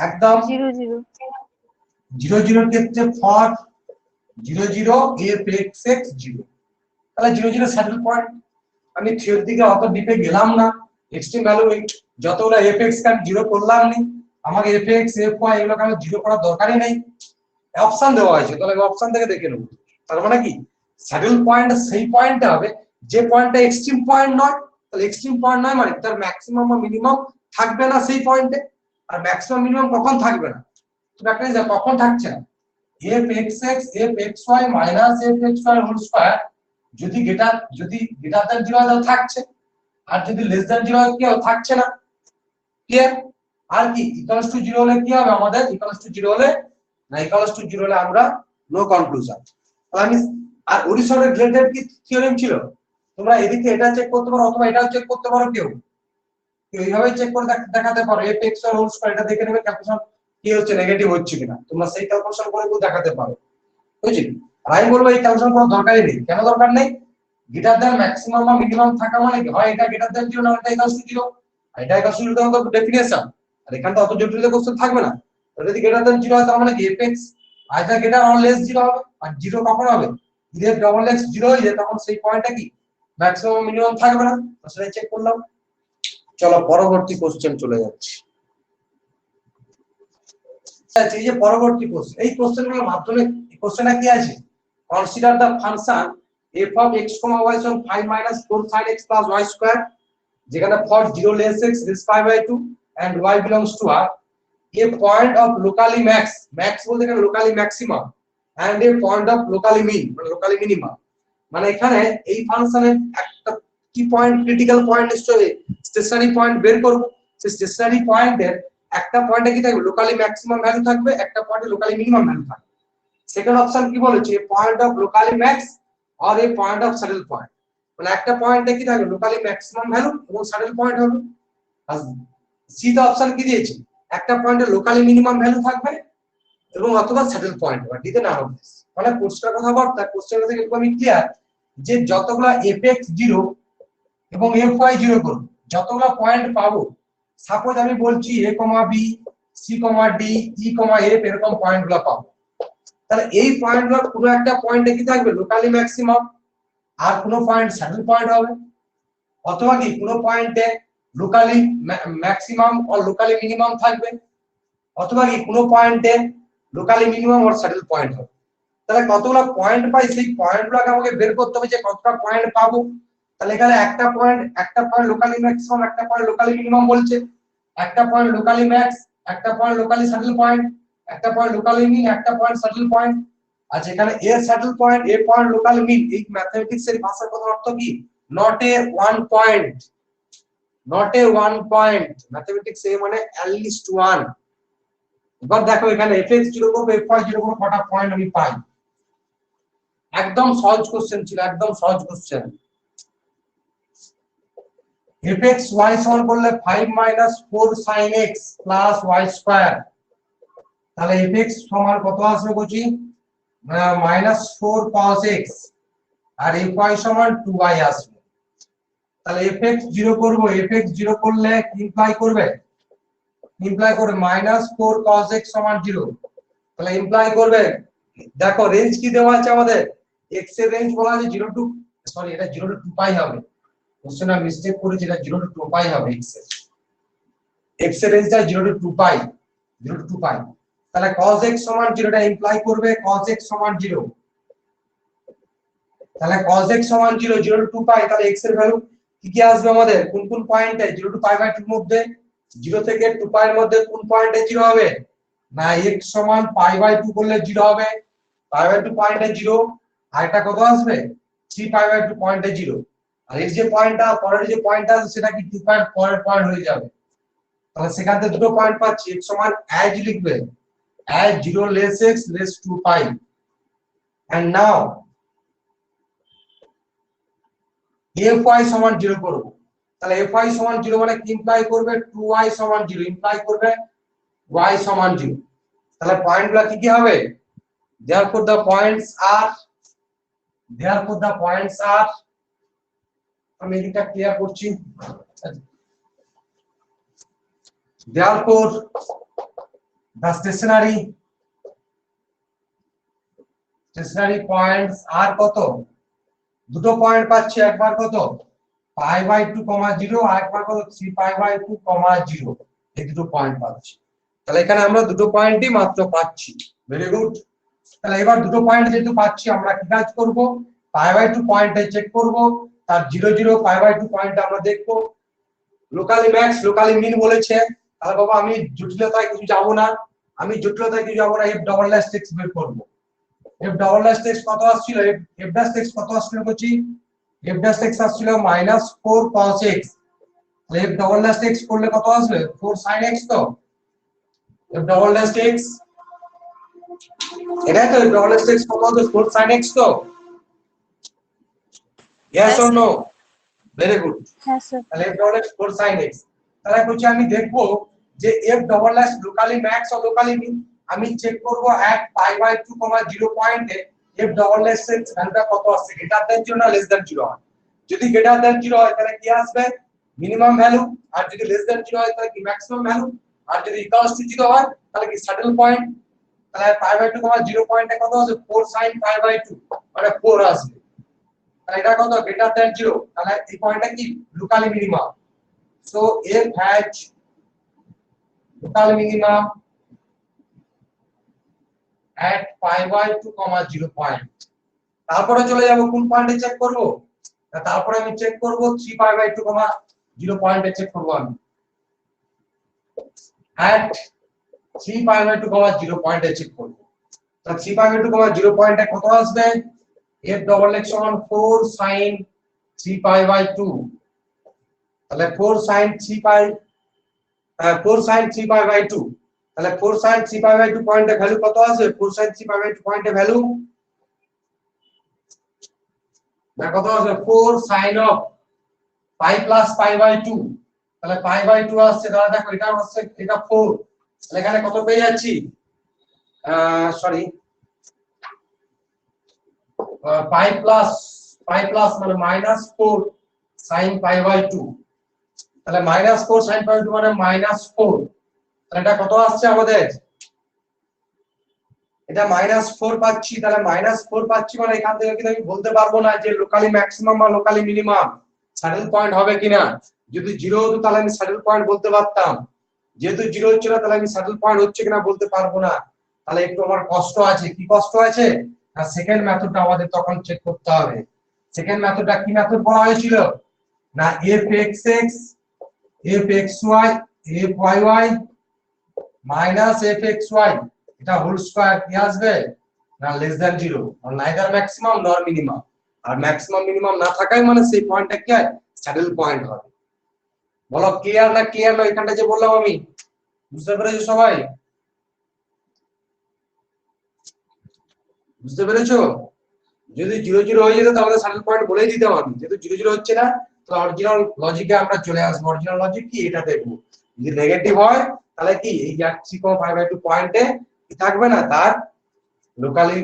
একদম 0 0 0 0 এর ক্ষেত্রে ফর 0 0 f x x 0, তাহলে 0 0 স্যাডেল পয়েন্ট। আমি থিওরি দিকে অত ডিপে গেলাম না, এক্সট্রিম ভ্যালু যতগুলো f x কে 0 করলাম নি, আমাকে f x f y এগুলোকে আমি 0 করার দরকারই নেই, অপশন দেওয়া হয়েছে, তাহলে আমি অপশন থেকে দেখে নেব। তার মানে কি স্যাডেল পয়েন্ট সেই পয়েন্টটা হবে যে পয়েন্টটা এক্সট্রিম পয়েন্ট নয়, তাহলে এক্সট্রিম পয়েন্ট নয় মানে তার ম্যাক্সিমাম বা মিনিমাম থাকবে না সেই পয়েন্টে। আর ম্যাক্সিমাম মিনিমাম কখন থাকবে না, তো একটা জিনিস কখন থাকছে না, f x x f x y minus f x y whole square যদি গ্রেটার দ্যান 0 হয় তাহলে থাকছে, আর যদি লেস দ্যান 0 হয় কি হবে, থাকছে না। ক্লিয়ার? আর কি ইকুয়ালস টু 0 হলে কি হবে আমাদের, ইকুয়ালস টু 0 হলে না, ইকুয়ালস টু 0 হলে আমরা নো কনক্লুশন। তাহলে আমি আর হরিজন্টাল গ্রেডেড কি থিওরেম ছিল, তোমরা এদিকে এটা চেক করতে পারো অথবা এটাও চেক করতে পারো, কেউ এইভাবে চেক করে দেখাতে পারো f x y whole square, এটা দেখে নেবে ক্যালকুলেশন কি হচ্ছে, নেগেটিভ হচ্ছে কিনা, তোমরা সেই ক্যালকুলেশন করে দেখাতে পারো, বুঝলি? আর আমি বলবো এই ক্যালকুলেশন করার দরকারই নেই। কেন দরকার নেই, গ্রেটার দ্যান ম্যাক্সিমাম বা মিনিমাম থাকা মানে কি হয়, এটা গ্রেটার দ্যান 0 না এটা ইকুয়ালস টু 0, আর এটা ইকুয়ালস টু 0 তো ডেফিনিশন, আর এখানটা অত জটিল কোশ্চেন থাকবে না। তাহলে যদি গ্রেটার দ্যান 0 হয় তার মানে কি f x either greater or less 0 হবে, আর 0 কখন হবে, যদি ডবল x 0 হয়ে যায় তখন সেই পয়েন্টটা কি ম্যাক্সিমাম মিনিমাম থাকবে না, তো সেটা চেক করলাম। চলো পরবর্তী কোশ্চেন চলে যাচ্ছি। আচ্ছা, এই যে পরবর্তী কোশ্চেন, এই কোশ্চেনগুলোর মাধ্যমে কোশ্চেনটা কি আছে, consider the function f of x, y সমান 5 - 4 sin x plus y square, যেখানে for 0 less x is pi by 2 and y belongs to r, a point of locally max, max বলতে এখানে locally maximum, and a point of locally mean মানে locally minimum, মানে এখানে এই ফাংশনের একটা কি পয়েন্ট, ক্রিটিক্যাল পয়েন্ট নিশ্চয়ই স্টেশনারি পয়েন্ট বের করব, সেই স্টেশনারি পয়েন্টের একটা পয়েন্টে কি থাকবে, লোকালি ম্যাক্সিমাম ভ্যালু থাকবে, একটা পয়েন্টে লোকালি মিনিমাম ভ্যালু থাকবে। সেকেন্ড অপশন কি বলেছে, point of locally max or a point of saddle point, মানে একটা পয়েন্টে কি থাকবে, লোকালি ম্যাক্সিমাম ভ্যালু এবং স্যাডেল পয়েন্ট হবে। আর সি তে অপশন কি দিয়েছে, একটা পয়েন্টে লোকালি মিনিমাম ভ্যালু থাকবে এবং অথবা স্যাডেল পয়েন্ট হবে, দিতে না হবে। মানে কোশ্চেনের কথা বলতে কোশ্চেন থেকে একদমই ক্লিয়ার যে যতগুলা fx 0 এবং fy 0 করব, যতগুলা পয়েন্ট পাবো, সাপোজ আমি বলছি a, b, c, d, e, f এরকম পয়েন্টগুলো পাবো, তাহলে এই পয়েন্টগুলো পুরো একটা পয়েন্টে কি থাকবে, লোকালি ম্যাক্সিমাম, আর কোনো পয়েন্ট স্যাডেল পয়েন্ট হবে, অথবা কি কোনো পয়েন্টে লোকালি ম্যাক্সিমাম আর লোকালি মিনিমাম থাকবে, অথবা কি কোনো পয়েন্টে লোকালি মিনিমাম আর স্যাডেল পয়েন্ট হবে। তাহলে কতগুলো পয়েন্ট পাই, সেই পয়েন্টগুলোকে আমাকে বের করতে হবে যে কতটা পয়েন্ট পাবো। তাহলে এখানে একটা পয়েন্ট লোকালি ম্যাক্সিমাম, একটা পয়েন্ট লোকালি মিনিমাম বলছে, একটা পয়েন্ট লোকালি ম্যাক্স, একটা পয়েন্ট লোকালি স্যাডেল পয়েন্ট, একটা পয়েন্ট লোকালি মিন, একটা পয়েন্ট স্যাডেল পয়েন্ট। আচ্ছা এখানে a saddle point, a point locally min, এই ম্যাথমেটিক্স এর ভাষার কথা অর্থ কি, not a one point, not a one point, mathematics এ মানে at least one। এবার দেখো এখানে fx 0 করব, fy 0 করব, কটা পয়েন্ট আমি পাই। একদম সহজ কোশ্চেন ছিল, একদম সহজ কোশ্চেন। fx y সমান করলে 5 - 4 sin x plus y square, তাহলে fx সমান কত আসবে বলছি, -4 cos x, আর fy সমান 2y আসবে। তাহলে fx 0 করব, fx 0 করলে ইমপ্লাই করবে -4 cos x সমান 0, তাহলে ইমপ্লাই করবে, দেখো রেঞ্জ কি দেওয়া আছে আমাদের, x এর রেঞ্জ বলা আছে 0 টু, সরি এটা 0 টু 2 পাই হবে, কোশ্চেন আমি মিস্টেক করেছি, এটা 0 টু 2 পাই হবে, x এর রেঞ্জটা 0 টু 2 পাই, 0 টু 2 পাই। তাহলে cos x সমান 0, এটা ইমপ্লাই করবে cos x সমান 0, তাহলে cos x সমান 0, 0 টু 2 পাই, তাহলে x এর ভ্যালু কি কি আসবে আমাদের, কোন কোন পয়েন্টে, 0 টু পাই বাই 2 এর মধ্যে, 0 থেকে 2 পাই এর মধ্যে কোন পয়েন্টে 0 হবে, না x সমান পাই বাই 2 করলে 0 হবে, পাই বাই 2 পয়েন্টে 0, আর এটা কত আসবে 3 পাই বাই 2 পয়েন্টে 0, আর এই যে পয়েন্টটা পরের যে পয়েন্টটা আছে সেটা কি 2 পয়েন্ট পরের পয়েন্ট হয়ে যাবে। তাহলে সেখান থেকে দুটো পয়েন্ট পাচ্ছি, x সমান as লিখবে, as 0 less x less 2 pi, and now fy সমান 0 করব, তাহলে fy সমান 0 মানে কি ইমপ্লাই করবে, 2y সমান 0, ইমপ্লাই করবে y সমান 0। তাহলে পয়েন্টগুলো কি কি হবে, therefore the points are আমি এটা ক্লিয়ার করছি। Therefore the stationary points are কত, দুটো পয়েন্ট পাচ্ছি, একবার কত π/2, 0 আর একবার কত 3π/2, 0, এই দুটো পয়েন্ট পাচ্ছি। তাহলে এখানে আমরা দুটো পয়েন্টই মাত্র পাচ্ছি। Very good. তাহলে এবার দুটো পয়েন্ট যেহেতু পাচ্ছি, আমরা কি কাজ করব, π/2 পয়েন্টে চেক করব, তার 0 0 π/2 পয়েন্টে আমরা দেখব লোকালি ম্যাক্স লোকালি মিন বলেছে। তাহলে বাবা আমি জটিলতায় কিছু যাব না, f ডবল ড্যাশ টেক্স বের করব। f ডবল ড্যাশ টেক্স কত আসছিল, f ড্যাশ টেক্স কত আসছিল বলছি, f ড্যাশ টেক্স আসছিল -4 cos x। তাহলে f ডবল ড্যাশ টেক্স করলে কত আসবে, 4 sin x। তো f ডবল ড্যাশ টেক্স এটা তো f ডবল ড্যাশ টেক্স কত হবে, 4 sin x। তো yes or no? Very good. হ্যাঁ স্যার। তাহলে f double dash 4 sin x। তাহলে বলছি আমি দেখবো যে f double dash locally max ও লোকালি মিন। আমি চেক করব at π/2, 0 পয়েন্টে f ডবল ড্যাশ এর ভ্যালুটা কত আসছে, গ্রেটার দ্যান 0 না লেস দ্যান 0 হয়। যদি গ্রেটার দ্যান 0 হয় তাহলে কি আসবে, মিনিমাম ভ্যালু। আর যদি লেস দ্যান 0 হয় তাহলে কি ম্যাক্সিমাম ভ্যালু। আর যদি ইকুয়ালস টু 0 হয় তাহলে কি স্যাডেল পয়েন্ট। তাহলে π/2, 0 পয়েন্টে কত আছে, 4 sin π/2 মানে 4 আসবে। তাহলে এটা কত, গ্রেটার দ্যান 0। তাহলে এই পয়েন্টটা কি locally minimum. So f has local minimum at π/2, 0 point. তারপরে চলে যাব কোন পয়েন্টে চেক করব, তারপরে আমি চেক করব 3π/2, 0 পয়েন্টে চেক করব আমি at 3π/2, 0 পয়েন্টে চেক করব। তাহলে 3π/2, 0 পয়েন্টে কত আসবে, f ডবল x সমান 4 sin 3π/2। তাহলে 4 sin 3π/2। তাহলে 4 sin 3π/2 পয়েন্টে ভ্যালু কত আসবে, 4 sin 3π/2 পয়েন্টে ভ্যালু না কত আসবে, 4 sin of π plus π/2। তাহলে π/2 আসছে, তাহলে দেখো এটা হচ্ছে এটা 4। তাহলে এখানে কত পেয়ে যাচ্ছি, সরি π plus মানে -4 sin π/2। তাহলে -4 sin π/2 মানে -4। তাহলে এটা কত আসছে আমাদের, এটা -4 পাচ্ছি। তাহলে -4 পাচ্ছি মানে এখান থেকে কিন্তু আমি বলতে পারবো না যে লোকালি ম্যাক্সিমাম বা লোকালি মিনিমাম স্যাডেল পয়েন্ট হবে কিনা। যদি 0 হতো তাহলে আমি স্যাডেল পয়েন্ট বলতে পারতাম, যেহেতু 0 হচ্ছে না তাহলে আমি স্যাডেল পয়েন্ট হচ্ছে কিনা বলতে পারবো না। তাহলে একটু আমার কষ্ট আছে। কি কষ্ট আছে, না সেকেন্ড মেথডটা আমাদের তখন চেক করতে হবে। সেকেন্ড মেথডটা কি মেথড বলা হয়েছিল, না fxx fxy fyy fxy এটা হোল স্কয়ার কি আসবে, না লেস দ্যান 0 আর নাইদার ম্যাক্সিমাম নর মিনিমাম। আর ম্যাক্সিমাম মিনিমাম না থাকায় মানে সেই পয়েন্টটা কি স্যাডেল পয়েন্ট হবে। বলো ক্লিয়ার না ক্লিয়ার না, এখানটা যে বললাম আমি, বুঝতে পেরেছো সবাই, বুঝতে পেরেছো। যদি 0 0 হয়ে যেত তাহলে স্যাডেল পয়েন্ট বলেই দিতাম আমি, যেহেতু 0 0 হচ্ছে না তো অরিজিনাল লজিকে আমরা চলে আসবো। অরিজিনাল লজিক কি এটা দেখবো, যদি নেগেটিভ হয় তাহলে কি এই 3.5/2 পয়েন্টে কি থাকবে না, তার লোকালি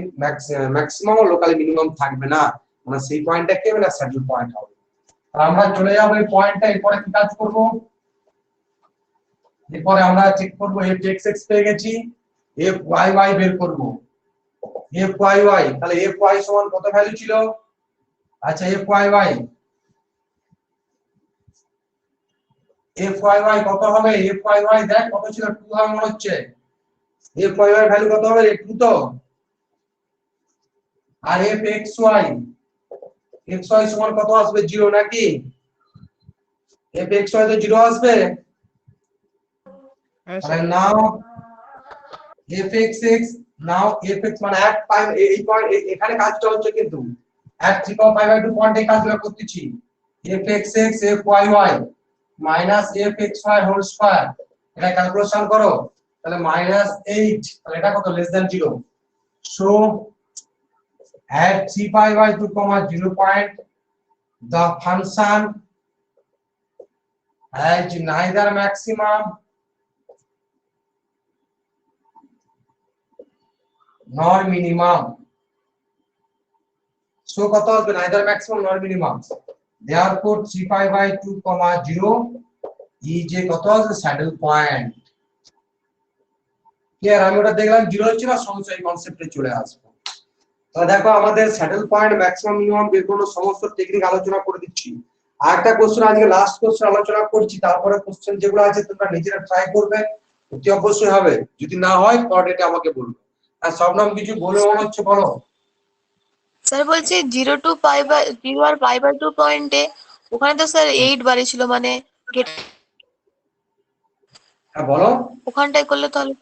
ম্যাক্সিমাম ও লোকালি মিনিমাম থাকবে না, মানে সেই পয়েন্টটা কি হবে না স্যাডেল পয়েন্ট হবে। তাহলে আমরা চলে যাব এই পয়েন্টটা। এরপরে কি কাজ করব, এরপরে আমরা চেক করব fxx পেয়ে গেছি, fyy বের করব। fyy তাহলে fy সমান কত ভ্যালু ছিল, আচ্ছা fyy কত হবে, fyy দেখ কত ছিল, 2 হবে মনে হচ্ছে। fyy ভ্যালু কত হবে, 2 তো। আর fxy সমান কত আসবে, 0 নাকি, fxy তো 0 আসবে। তাহলে নাও fxx নাও fx মানে এক এই পয়েন্ট এখানে কাজটা হচ্ছে কিন্তু at 3.5/2 পয়েন্টে কাজটা করতেছি। fxx fyy fxy whole square এটা ক্যালকুলেশন করো, তাহলে -8। তাহলে এটা কত, less than 0। So at 3.5/2, 0 point the function has neither maximum nor minimum। So কত আসবে, neither maximum nor minimum। therefore 3 pi by 2 comma 0 is a কত আছে স্যাডেল পয়েন্ট। ক্লিয়ার? আমি ওটা দেখলাম 0 হচ্ছে না, সহজে এই কনসেপ্টে চলে আসবো। তাহলে দেখো আমাদের স্যাডেল পয়েন্ট ম্যাক্সিমাম মিনিমাম বের করার সমস্ত টেকনিক আলোচনা করে দিচ্ছি। আরেকটা কোশ্চেন আজকে লাস্ট কোশ্চেন আলোচনা করছি, তারপরে কোশ্চেন যেগুলো আছে তোমরা নিজেরা ট্রাই করবে, অতি অবশ্যই হবে। যদি না হয় পরে আমাকে বলবে। আর সব নাম কিছু বলে মনে হচ্ছে বলো। স্যার বলছি 0 টু পাই বাই 0 আর পাই বাই 2 পয়েন্টে ওখানে তো স্যার 8 বাড়িয়েছিল, মানে হ্যাঁ বলো। ওখানটায় করলে তাহলে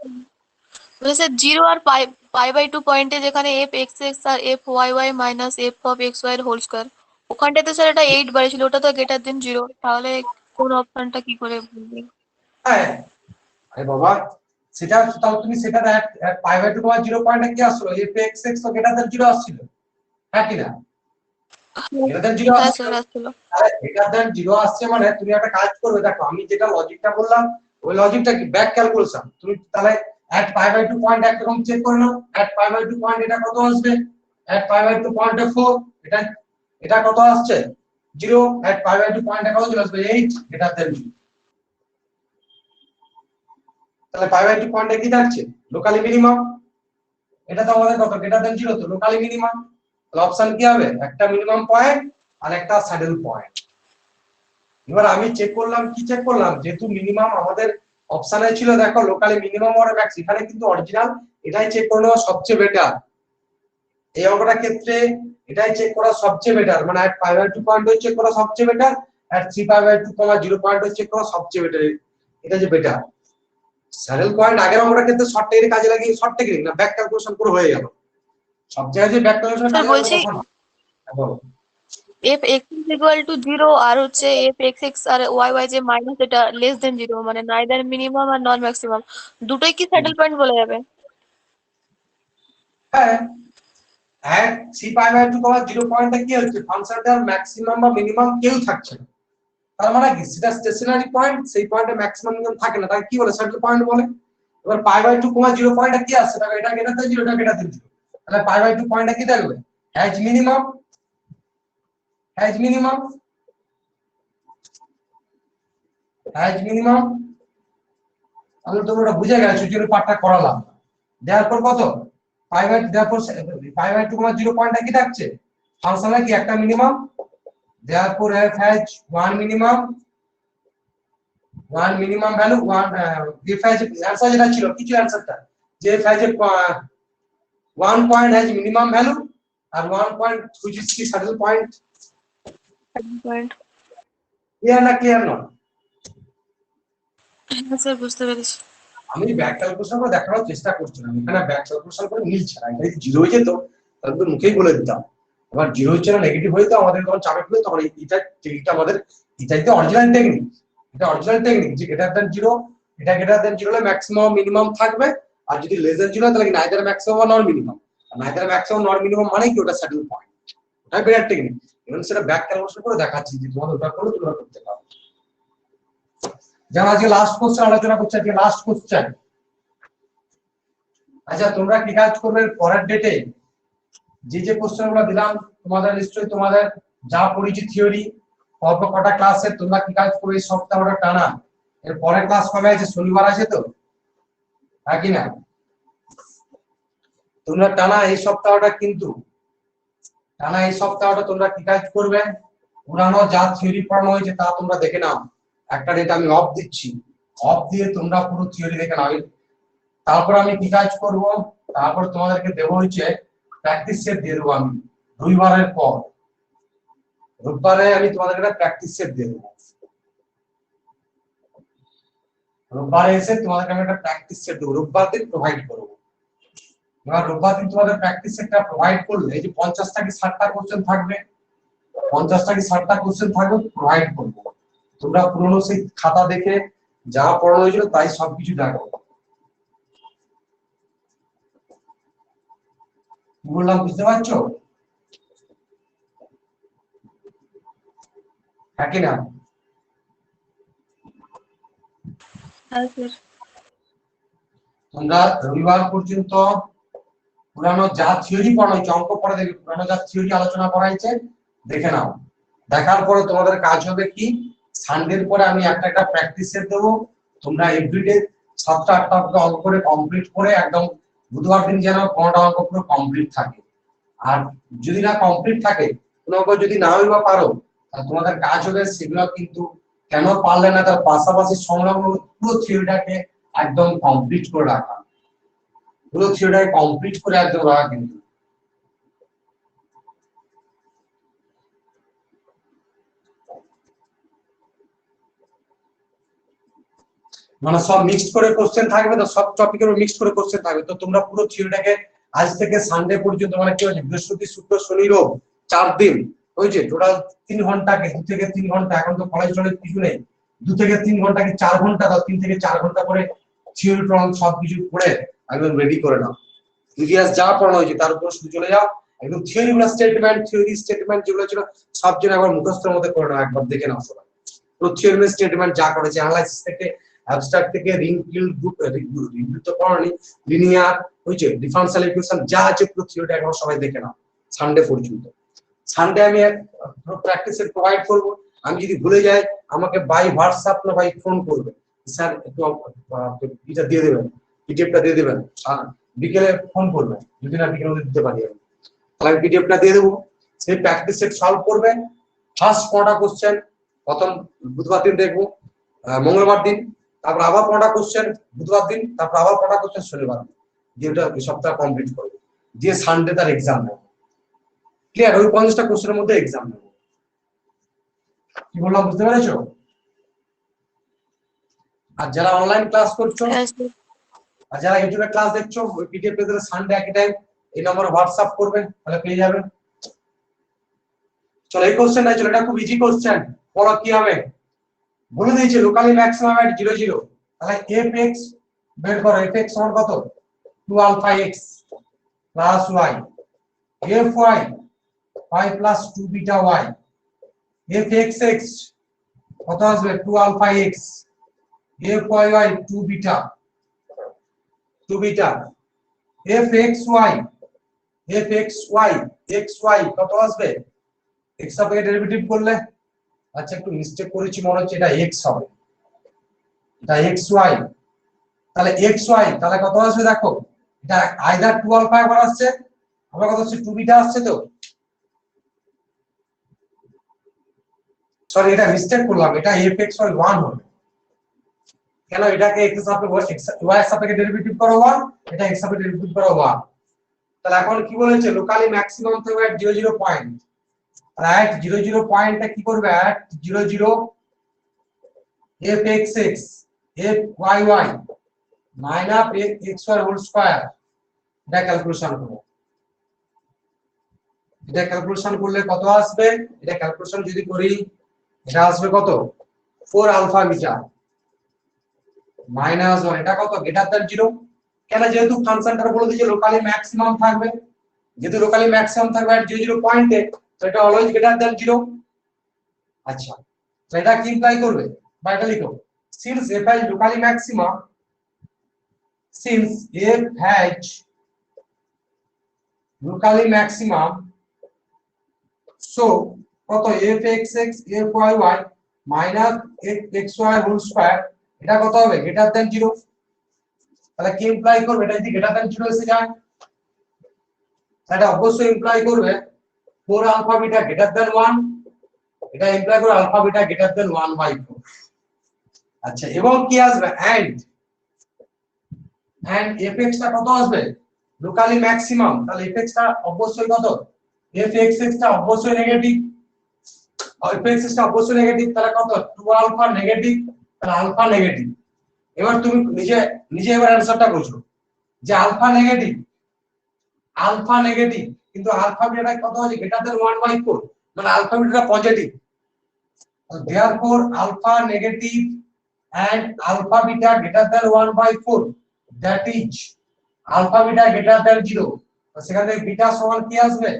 বলে স্যার 0 আর পাই পাই বাই 2 পয়েন্টে যেখানে এফ এক্স এক্স আর F Y Y minus F of X Y এর হোল স্কয়ার, ওখানটায় তো স্যার এটা 8 বাড়িয়েছিল, ওটা তো গ্রেটার দেন 0, তাহলে কোন অপশনটা কি করে বলবে? হ্যাঁ আরে বাবা, সেটা তাও তুমি সেটা পাই বাই 2 0 পয়েন্টে কি আসলো, এফ এক্স এক্স তো গ্রেটার দেন 0 আসছিল, হ্যাঁ কি না? গ্রেটার দেন 0 হ্যাঁ আসছিল। স্যার আসছিল। আরে গ্রেটার দেন 0 আসছে মানে তুমি একটা কাজ করবে, দেখো আমি যেটা লজিকটা বললাম ওই লজিকটা কি ব্যাক ক্যালকুলেশন। তুমি তাহলে এট পাই বাই 2 পয়েন্ট একরকম চেক করে নাও, এট পাই বাই 2 পয়েন্ট এটা কত আসবে, এট পাই বাই 2 পয়েন্টে 4, এটা এটা কত আসছে 0, এট পাই বাই 2 পয়েন্টে কত চলে আসবে 8 গ্রেটার দেন 0। তাহলে পাই বাই 2 পয়েন্টে কি থাকছে লোকালি মিনিমাম, এটা তো আমাদের কত গ্রেটার দেন 0, তো লোকালি মিনিমাম। তাহলে অপশন কি হবে, একটা মিনিমাম পয়েন্ট আর একটা স্যাডেল পয়েন্ট। এবার আমি চেক করলাম, কি চেক করলাম, যেহেতু মিনিমাম আমাদের অপশনে ছিল দেখো লোকালি মিনিমাম আর ম্যাক্স, এখানে কিন্তু অরিজিনাল এটাই চেক করে নেওয়া সবচেয়ে বেটার। এই অঙ্কটার ক্ষেত্রে এটাই চেক করা সবচেয়ে বেটার, মানে at pi by 2 point check করা সবচেয়ে better, at 3 pi by 2 0 point check করা সবচেয়ে বেটার, এটা যে বেটার। স্যাডেল পয়েন্ট আগের অঙ্কটার ক্ষেত্রে শর্ট টেকনিক কাজে লাগিয়ে শর্ট টেকনিক না ব্যাক ক্যালকুলেশন করে হয়ে গেল। সব জায়গায় যে ব্যাক ক্যালকুলেশন স্যার কাজে বলছি লাগবে তখন বলো। F x is equal to 0 আর হচ্ছে এফ এক্স এক্স আর ওয়াই ওয়াই যে মাইনাস এটা লেস দেন 0, মানে নাইদার মিনিমাম আর নন ম্যাক্সিমাম, দুটোই কি স্যাডেল পয়েন্ট বলা যাবে? হ্যাঁ, এট 3 পাই বাই 2 0 পয়েন্টটা কি হচ্ছে, ফাংশনটার ম্যাক্সিমাম বা মিনিমাম কেউ থাকছে না। তার মানে কি সেটা স্টেশনারি পয়েন্ট, সেই পয়েন্টে ম্যাক্সিমাম মিনিমাম থাকে না, তাই কি বলে স্যাডেল পয়েন্ট বলে। এবার পাই বাই 2 0 পয়েন্টটা কি আসছে, দেখো এটা গ্রেটার দেন 0, এটা গ্রেটার দেন 0, তাহলে পাই বাই 2 পয়েন্টটা কি থাকবে, has minimum, has minimum, has minimum. তাহলে তোমরা ওটা বুঝে গেছো, যে পার্টটা করালাম। দেওয়ার কত পাই বাই, দেওয়ার পাই বাই 2 0 পয়েন্টটা কি থাকছে, ফাংশনে কি একটা minimum, therefore f has one minimum value, one if has answer যেটা ছিল কিছু অ্যানসারটা, যে if has a one point has minimum value আর one point which is কি saddle point, পয়েন্ট। clear না clear নয়? হ্যাঁ স্যার বুঝতে পেরেছি। আমি ব্যাক ক্যালকুলেশন করে দেখানোর চেষ্টা করছিলাম, এখানে ব্যাক ক্যালকুলেশন করে মিলছে না, এটা যদি জিরো হয়ে যেত তাহলে তো মুখেই বলে দিতাম। আবার জিরো হচ্ছে না নেগেটিভ হয়ে তো আমাদের যখন চাপে ফেলে তখন এটা টেকনিকটা আমাদের, এটাই তো অরিজিনাল টেকনিক, এটা অরিজিনাল টেকনিক যে গ্রেটার দেন 0, এটা গ্রেটার দেন 0 হলে ম্যাক্সিমাম মিনিমাম থাকবে, আর যদি লেস দেন 0 তাহলে নাইদার ম্যাক্সিমাম নর মিনিমাম, আর নাইদার ম্যাক্সিমাম নর মিনিমাম মানে কি ওটা স্যাডেল পয়েন্ট, ওটা বেটার টেকনিক। এবং সেটা ব্যাক ক্যালকুলেশন করে দেখাচ্ছি যে তোমাদের ওটা করলে তোমরা করতে পারবে। যেমন আজকে লাস্ট কোশ্চেন আলোচনা করছি, আজকে লাস্ট কোশ্চেন। আচ্ছা তোমরা কি কাজ করবে পরের ডেটে, যে কোশ্চেনগুলো দিলাম তোমাদের নিশ্চয়ই তোমাদের যা পড়েছি থিওরি অল্প কটা ক্লাসে, তোমরা কি কাজ করবে এই সপ্তাহটা টানা। এর পরের ক্লাস কবে আছে, শনিবার আছে তো, নাকি না? তোমরা টানা এই সপ্তাহটা কিন্তু টানা এই সপ্তাহটা তোমরা কি কাজ করবে, পুরানো যা থিওরি পড়ানো হয়েছে তা তোমরা দেখে নাও। একটা ডেট আমি অফ দিচ্ছি, অফ দিয়ে তোমরা পুরো থিওরি দেখে নাও। তারপর আমি কি কাজ করব, তারপর তোমাদেরকে দেবো হচ্ছে প্র্যাকটিস সেট দিয়ে দেবো আমি রবিবারের পর, রোববারে আমি তোমাদেরকে প্র্যাকটিস সেট দিয়ে দেবো। রোববারে এসে তোমাদেরকে আমি একটা প্র্যাকটিস সেট দেবো, রোববার দিন প্রোভাইড করবো। এবার রোববার দিন তোমাদের প্র্যাকটিস সেটটা প্রোভাইড করলে এই যে 50টা কি 60টা কোশ্চেন থাকবে, 50টা কি 60টা কোশ্চেন থাকবে প্রোভাইড করবো। তোমরা পুরনো সেই খাতা দেখে যা পড়ানো হয়েছিল তাই সবকিছু দেখো। কি বললাম বুঝতে পারছো, নাকি না? হ্যাঁ স্যার। তোমরা রবিবার পর্যন্ত পুরানো যা থিওরি পড়ানো হয়েছে, অঙ্ক পড়া দেখে পুরানো যা থিওরি আলোচনা করা হয়েছে দেখে নাও, দেখার পরে তোমাদের কাজ হবে কি, সানডের পরে আমি একটা একটা প্র্যাকটিস সেট দেবো, তোমরা এভরিডে 7টা 8টা অঙ্ক করে কমপ্লিট করে একদম বুধবার দিন যেন 15টা অঙ্ক পুরো কমপ্লিট থাকে। আর যদি না কমপ্লিট থাকে, কোনো অঙ্ক যদি না হইবা পারো, তাহলে তোমাদের কাজ হবে সেগুলো কিন্তু কেন পারলে না তার পাশাপাশি সংলগ্ন পুরো থিওরিটাকে একদম কমপ্লিট করে রাখা, পুরো থিওরিটাকে কমপ্লিট করে একদম রাখা কিন্তু। মানে সব মিক্সড করে কোশ্চেন থাকবে, তো সব টপিকের মিক্সড করে কোশ্চেন থাকবে। তো তোমরা পুরো থিওরিটাকে আজ থেকে সানডে পর্যন্ত, মানে কি হচ্ছে বৃহস্পতি শুক্র শনি রোব 4 দিন হয়েছে, টোটাল 3 ঘন্টাকে 2 থেকে 3 ঘন্টা, এখন তো কলেজ টলেজ কিছু নেই, 2 থেকে 3 ঘন্টা কি 4 ঘন্টা দাও, 3 থেকে 4 ঘন্টা করে থিওরি ট্রন সবকিছু পড়ে একদম রেডি করে নাও। ইতিহাস যা পড়ানো হয়েছে তার উপর শুধু চলে যাও, একদম থিওরি স্টেটমেন্ট যেগুলো ছিল সব যেন একবার মুখস্থের মধ্যে করে নাও, একবার দেখে নাও সবাই। তো থিওরি স্টেটমেন্ট যা করেছে, অ্যানালাইসিস থেকে, অ্যাবস্ট্রাক্ট থেকে, রিং ফিল্ড গ্রুপ রিভিউ তো পড়ানি, লিনিয়ার হয়েছে, ডিফারেনশিয়াল ইকুয়েশন যা আছে পুরো থিওরিটা একবার সবাই দেখে নাও সানডে পর্যন্ত। সানডে আমি প্র্যাকটিস সেট প্রোভাইড করব। আমি যদি ভুলে যাই আমাকে বাই হোয়াটসঅ্যাপ না বাই ফোন করবে, স্যার একটু এটা দিয়ে দেবেন, পিডিএফটা দিয়ে দেবেন, বিকেলে ফোন করবে, যদি না বিকেলে দিতে পারি আমি, তাহলে আমি পিডিএফটা দিয়ে দেবো। সেই প্র্যাকটিস সেট সলভ করবে। ফার্স্ট 15টা কোশ্চেন প্রথম বুধবার দিন দেখবো, মঙ্গলবার দিন, তারপর আবার 15টা কোশ্চেন বুধবার দিন, তারপর আবার 15টা কোশ্চেন শনিবার দিন, যেটা সপ্তাহ কমপ্লিট করবে, দিয়ে সানডে তার এক্সাম নেবো। ক্লিয়ার? ওই 50টা কোশ্চেনের মধ্যে এক্সাম নেবো। কি বললাম বুঝতে পেরেছো? আর যারা অনলাইন ক্লাস করছো আর যারা ইউটিউবে ক্লাস দেখছো, ওই পিডিএফ পেজে সানডে একই টাইম এই নম্বরে হোয়াটসঅ্যাপ করবে, তাহলে পেয়ে যাবেন। চলো এই কোশ্চেনটা, চলো এটা খুব ইজি কোশ্চেন। পড়ো কি হবে বলে দিয়েছে, লোকালি ম্যাক্সিমাম এট 0 0, তাহলে fx বের করো। fx সমান কত? 2 alpha x plus y, fy 5 plus 2 beta y, fxx কত আসবে? 2 alpha x, fyy 2 beta, fxy কত আসবে? x সাপেক্ষে ডেরিভেটিভ করলে, আচ্ছা একটু মিস্টেক করেছি মনে হচ্ছে, এটা x হবে, এটা xy, তাহলে xy তাহলে কত আসবে দেখো, এটা আইদার 2 আলফা একবার আসছে, আবার কত আসছে 2 বিটা আসছে, তো সরি এটা মিস্টেক করলাম, এটা fxy 1 হবে। কেন? এটাকে x এর সাপেক্ষে y এর সাপেক্ষে ডেরিভেটিভ করো 1, এটা x এর সাপেক্ষে ডেরিভেটিভ করো 1। তাহলে এখন কি বলেছে, লোকালি ম্যাক্সিমাম থাকবে at 0 0 পয়েন্ট। at 0 0 পয়েন্টটা কি করবে? at 0 0 fxx fyy minus xy whole square, এটা ক্যালকুলেশন করব। এটা ক্যালকুলেশন করলে কত আসবে? এটা ক্যালকুলেশন যদি করি, এটা আসবে কত? 4 আলফা বিটা মাইনাস 1, এটা কত? Greater than 0। কেন? যেহেতু ফাংশনটা বলে দিয়েছে লোকালি ম্যাক্সিমাম থাকবে, যেহেতু লোকালি ম্যাক্সিমাম থাকবে at 0 0 পয়েন্টে, তো এটা অলওয়েজ গ্রেটার দ্যান 0। আচ্ছা, তো এটা কি ইমপ্লাই করবে? বা এটা লিখো, since f has locally maximum, since f has locally maximum, so কত? fxx fyy minus xy whole square, এটা কত হবে? Greater than 0। তাহলে কি ইমপ্লাই করবে? এটা যদি গ্রেটার দ্যান 0 এসে যায়, এটা অবশ্যই ইমপ্লাই করবে 4 আলফা বিটা গ্রেটার দ্যান 1, এটা ইমপ্লাই করে আলফা বিটা গ্রেটার দ্যান 1/4। আচ্ছা, এবং কি আসবে? and fx টা কত আসবে? লোকালি ম্যাক্সিমাম, তাহলে fx টা অবশ্যই কত? fxx টা অবশ্যই নেগেটিভ, fxx টা অবশ্যই নেগেটিভ, তাহলে কত? 2 আলফা নেগেটিভ, তাহলে আলফা নেগেটিভ। এবার তুমি নিজে এবার অ্যানসারটা বুঝো যে আলফা নেগেটিভ কিন্তু আলফা বিটা কত আছে? গ্রেটার দ্যান 1/4, মানে alpha beta positive. therefore alpha negative and alpha beta greater than 1/4, that is alpha beta greater than 0। তো সেখান থেকে বিটা সমান কি আসবে?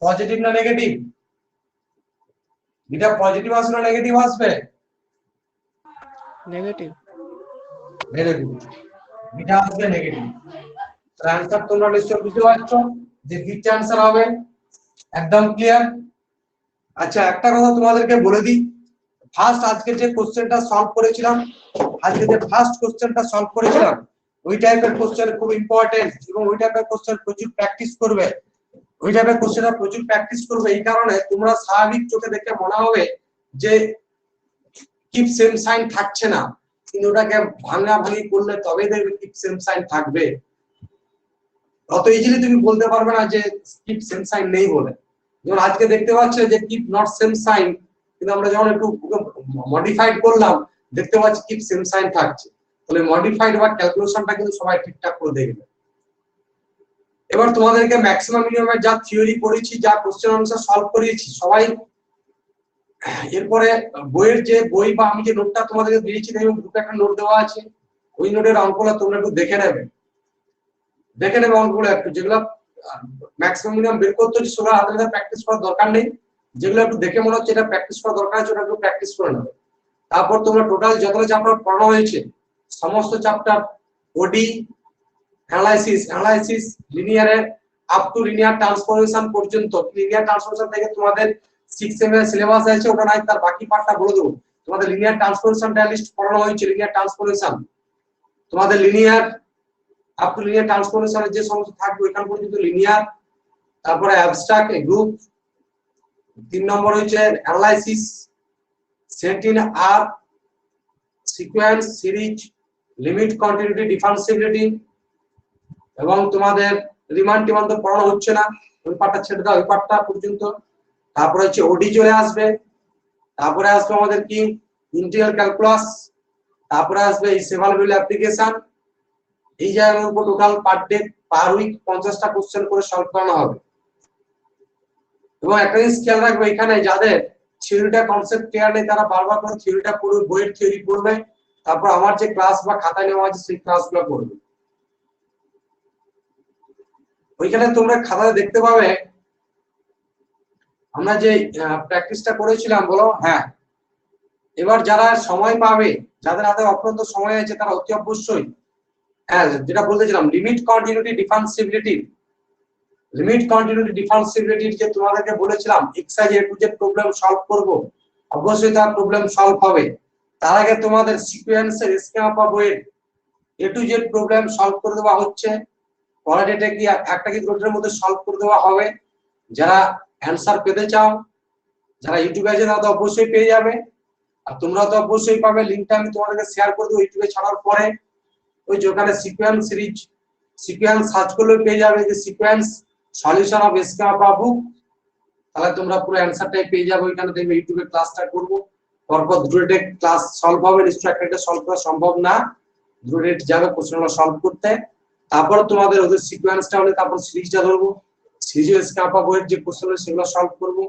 পজিটিভ না নেগেটিভ? বিটা পজিটিভ আসবে না নেগেটিভ আসবে? নেগেটিভ। ভেরি গুড, বিটা আসবে নেগেটিভ। তো आंसर তোমরা নিশ্চয়ই বুঝতে পারছো যে বিটা आंसर হবে একদম ক্লিয়ার। আচ্ছা একটা কথা তোমাদেরকে বলে দিই, ফার্স্ট আজকে যে কোশ্চেনটা সলভ করেছিলাম, আজকে যে ফার্স্ট কোশ্চেনটা সলভ করেছিলাম, ওই টাইপের কোশ্চেন খুব ইম্পর্টেন্ট এবং ওই টাইপের কোশ্চেন প্রচুর প্র্যাকটিস করবে। ওই টাইপের কোশ্চেনটা প্রচুর প্র্যাকটিস করবে, এই কারণে তোমরা স্বাভাবিক চোখে দেখে মনে হবে যে কিপ সেম সাইন থাকছে না, কিন্তু ওটাকে ভাঙাভাঙি করলে তবে দেখবে কিপ সেম সাইন থাকবে। অত ইজিলি তুমি বলতে পারবে না যে কিপ সেম সাইন নেই বলে। যেমন আজকে দেখতে পাচ্ছ যে কিপ নট সেম সাইন, কিন্তু আমরা যখন একটু মডিফাইড করলাম দেখতে পাচ্ছি কিপ সেম সাইন থাকছে। তাহলে মডিফাইড বা ক্যালকুলেশনটা কিন্তু সবাই ঠিকঠাক করে দেখবে। এবার তোমাদেরকে ম্যাক্সিমাম মিনিমামের যা থিওরি পড়েছি, যা কোশ্চেন আনসার সলভ করিয়েছি সবাই, এরপরে বইয়ের যে বই বা আমি যে নোটটা তোমাদেরকে দিয়েছি দেখবে গ্রুপে একটা নোট দেওয়া আছে, ওই নোটের অঙ্কগুলো তোমরা একটু দেখে নেবে অঙ্কগুলো একটু, যেগুলো ম্যাক্সিমাম মিনিমাম বের করতে হচ্ছে সেগুলো হাতে প্র্যাকটিস করার দরকার নেই, যেগুলো একটু দেখে মনে হচ্ছে এটা প্র্যাকটিস করার দরকার আছে ওটা একটু প্র্যাকটিস করে নেবে। তারপর তোমরা টোটাল যতগুলো চ্যাপ্টার পড়ানো হয়েছে সমস্ত চ্যাপ্টার ওডি অ্যানালাইসিস লিনিয়ারের আপ টু লিনিয়ার ট্রান্সফরমেশন পর্যন্ত, লিনিয়ার ট্রান্সফরমেশন থেকে তোমাদের 6 এর সিলেবাস আছে ওটা নাই, তার বাকি পার্টটা বলে দেবো। তোমাদের লিনিয়ার ট্রান্সফরমেশনটা লিস্ট পড়ানো হয়েছে, লিনিয়ার ট্রান্সফরমেশন তোমাদের লিনিয়ার আপ টু লিনিয়ার ট্রান্সফরমেশনের যে সমস্ত থাকবে ওইখান পর্যন্ত লিনিয়ার, তারপরে অ্যাবস্ট্রাক্ট গ্রুপ, 3 নম্বর হচ্ছে অ্যানালাইসিস, সেন্টিন আর sequence series, limit continuity differentiability, এবং তোমাদের রিমান্ড টিমান্ড পড়ানো হচ্ছে না, ওই পার্টটা ছেড়ে দাও, ওই পার্টটা পর্যন্ত। তারপরে হচ্ছে ওডি চলে আসবে, তারপরে আসবে আমাদের কি ইন্টিগ্রাল ক্যালকুলাস, তারপরে আসবে এই সেভালভ্যালু অ্যাপ্লিকেশন। এই জায়গার উপর total per day per week 50টা কোশ্চেন করে সলভ করানো হবে। এবং একটা জিনিস খেয়াল রাখবে, এখানে যাদের থিওরিটা কনসেপ্ট ক্লিয়ার নেই তারা বারবার করে থিওরিটা পড়বে, বইয়ের থিওরি পড়বে, তারপর আমার যে ক্লাস বা খাতায় নেওয়া আছে সেই ক্লাসগুলো করবে। ওইখানে তোমরা খাতায় দেখতে পাবে আমরা যে প্র্যাকটিসটা করেছিলাম, বলো হ্যাঁ। এবার যারা সময় পাবে, যাদের হাতে অত্যন্ত সময় আছে তারা অতি অবশ্যই হ্যাঁ যেটা বলতেছিলাম লিমিট কন্টিনিউটি ডিফারেন্সিবিলিটির যে তোমাদেরকে বলেছিলাম exercise A to Z problem solve করব, অবশ্যই তার প্রবলেম সলভ হবে। তার আগে তোমাদের সিকোয়েন্সের স্কিমা বা বইয়ের এ টু জেড প্রবলেম সলভ করে দেওয়া হচ্ছে। কোয়ালিটিটা কি একটা কি দুটোর মধ্যে সলভ করে দেওয়া হবে। যারা অ্যানসার পেতে চাও, যারা ইউটিউবে আছে তারা তো অবশ্যই পেয়ে যাবে, আর তোমরা তো অবশ্যই পাবে। লিংকটা আমি তোমাদেরকে শেয়ার করে দেবো ইউটিউবে ছাড়ার পরে। ওই যে ওখানে সিকোয়েন্স সিরিজ, সিকোয়েন্স সার্চ করলে পেয়ে যাবে যে সিকোয়েন্স সলিউশন অফ স্কিমা বা বুক, তাহলে তোমরা পুরো অ্যানসারটাই পেয়ে যাবে। ওইখানে দেখবে ইউটিউবে ক্লাসটা করবো, পরপর দুটো ক্লাস সলভ হবে, নিশ্চয়ই একটা সলভ করা সম্ভব না, দুটো যাবে কোশ্চেনগুলো সলভ করতে। তারপর তোমাদের ওদের সিকোয়েন্সটা হলে তারপর সিরিজটা ধরবো, সিরিজের স্কিমা বইয়ের যে কোশ্চেন সেগুলো সলভ করবো,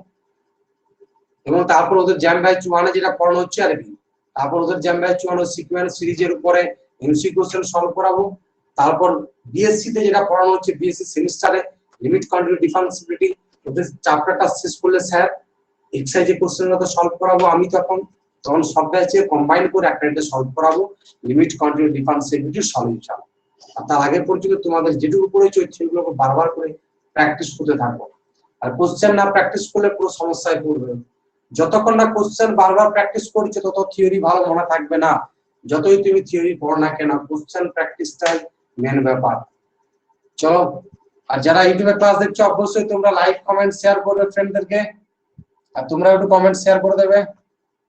এবং তারপর ওদের জ্যাম ব্যাচ 1 যেটা পড়ানো হচ্ছে আর কি, তারপর ওদের জ্যাম ব্যাচ 1 সিকোয়েন্স সিরিজের উপরে এমসি কোশ্চেন সলভ করাবো। তারপর বিএসসি তে যেটা পড়ানো হচ্ছে বিএসসি সেমিস্টারে লিমিট কন্টিনিউটি ডিফারেন্সিবিলিটি, ওদের চ্যাপ্টারটা শেষ করলে স্যার এক্সারসাইজে কোশ্চেনগুলো সলভ করাবো আমি, তখন সব ব্যাচে কম্বাইন করে একটা সলভ করাবো লিমিট কন্টিনিউটি ডিফারেন্সিবিলিটির সলিউশন। আর তার আগে পর্যন্ত তোমাদের যেটুকু পড়েছে সেগুলোকে বারবার করে প্র্যাকটিস করতে থাকবো। আর কোশ্চেন না প্র্যাকটিস করলে পুরো সমস্যায় পড়বে। যতক্ষণ না কোশ্চেন বারবার প্র্যাকটিস করছো তত থিওরি ভালো মনে থাকবে না, যতই তুমি থিওরি পড়ো না কেন, কোশ্চেন প্র্যাকটিসটাই মেন ব্যাপার। চলো, আর যারা ইউটিউবে ক্লাস দেখছো অবশ্যই তোমরা লাইক কমেন্ট শেয়ার করবে ফ্রেন্ডদেরকে, আর তোমরা একটু কমেন্ট শেয়ার করে দেবে।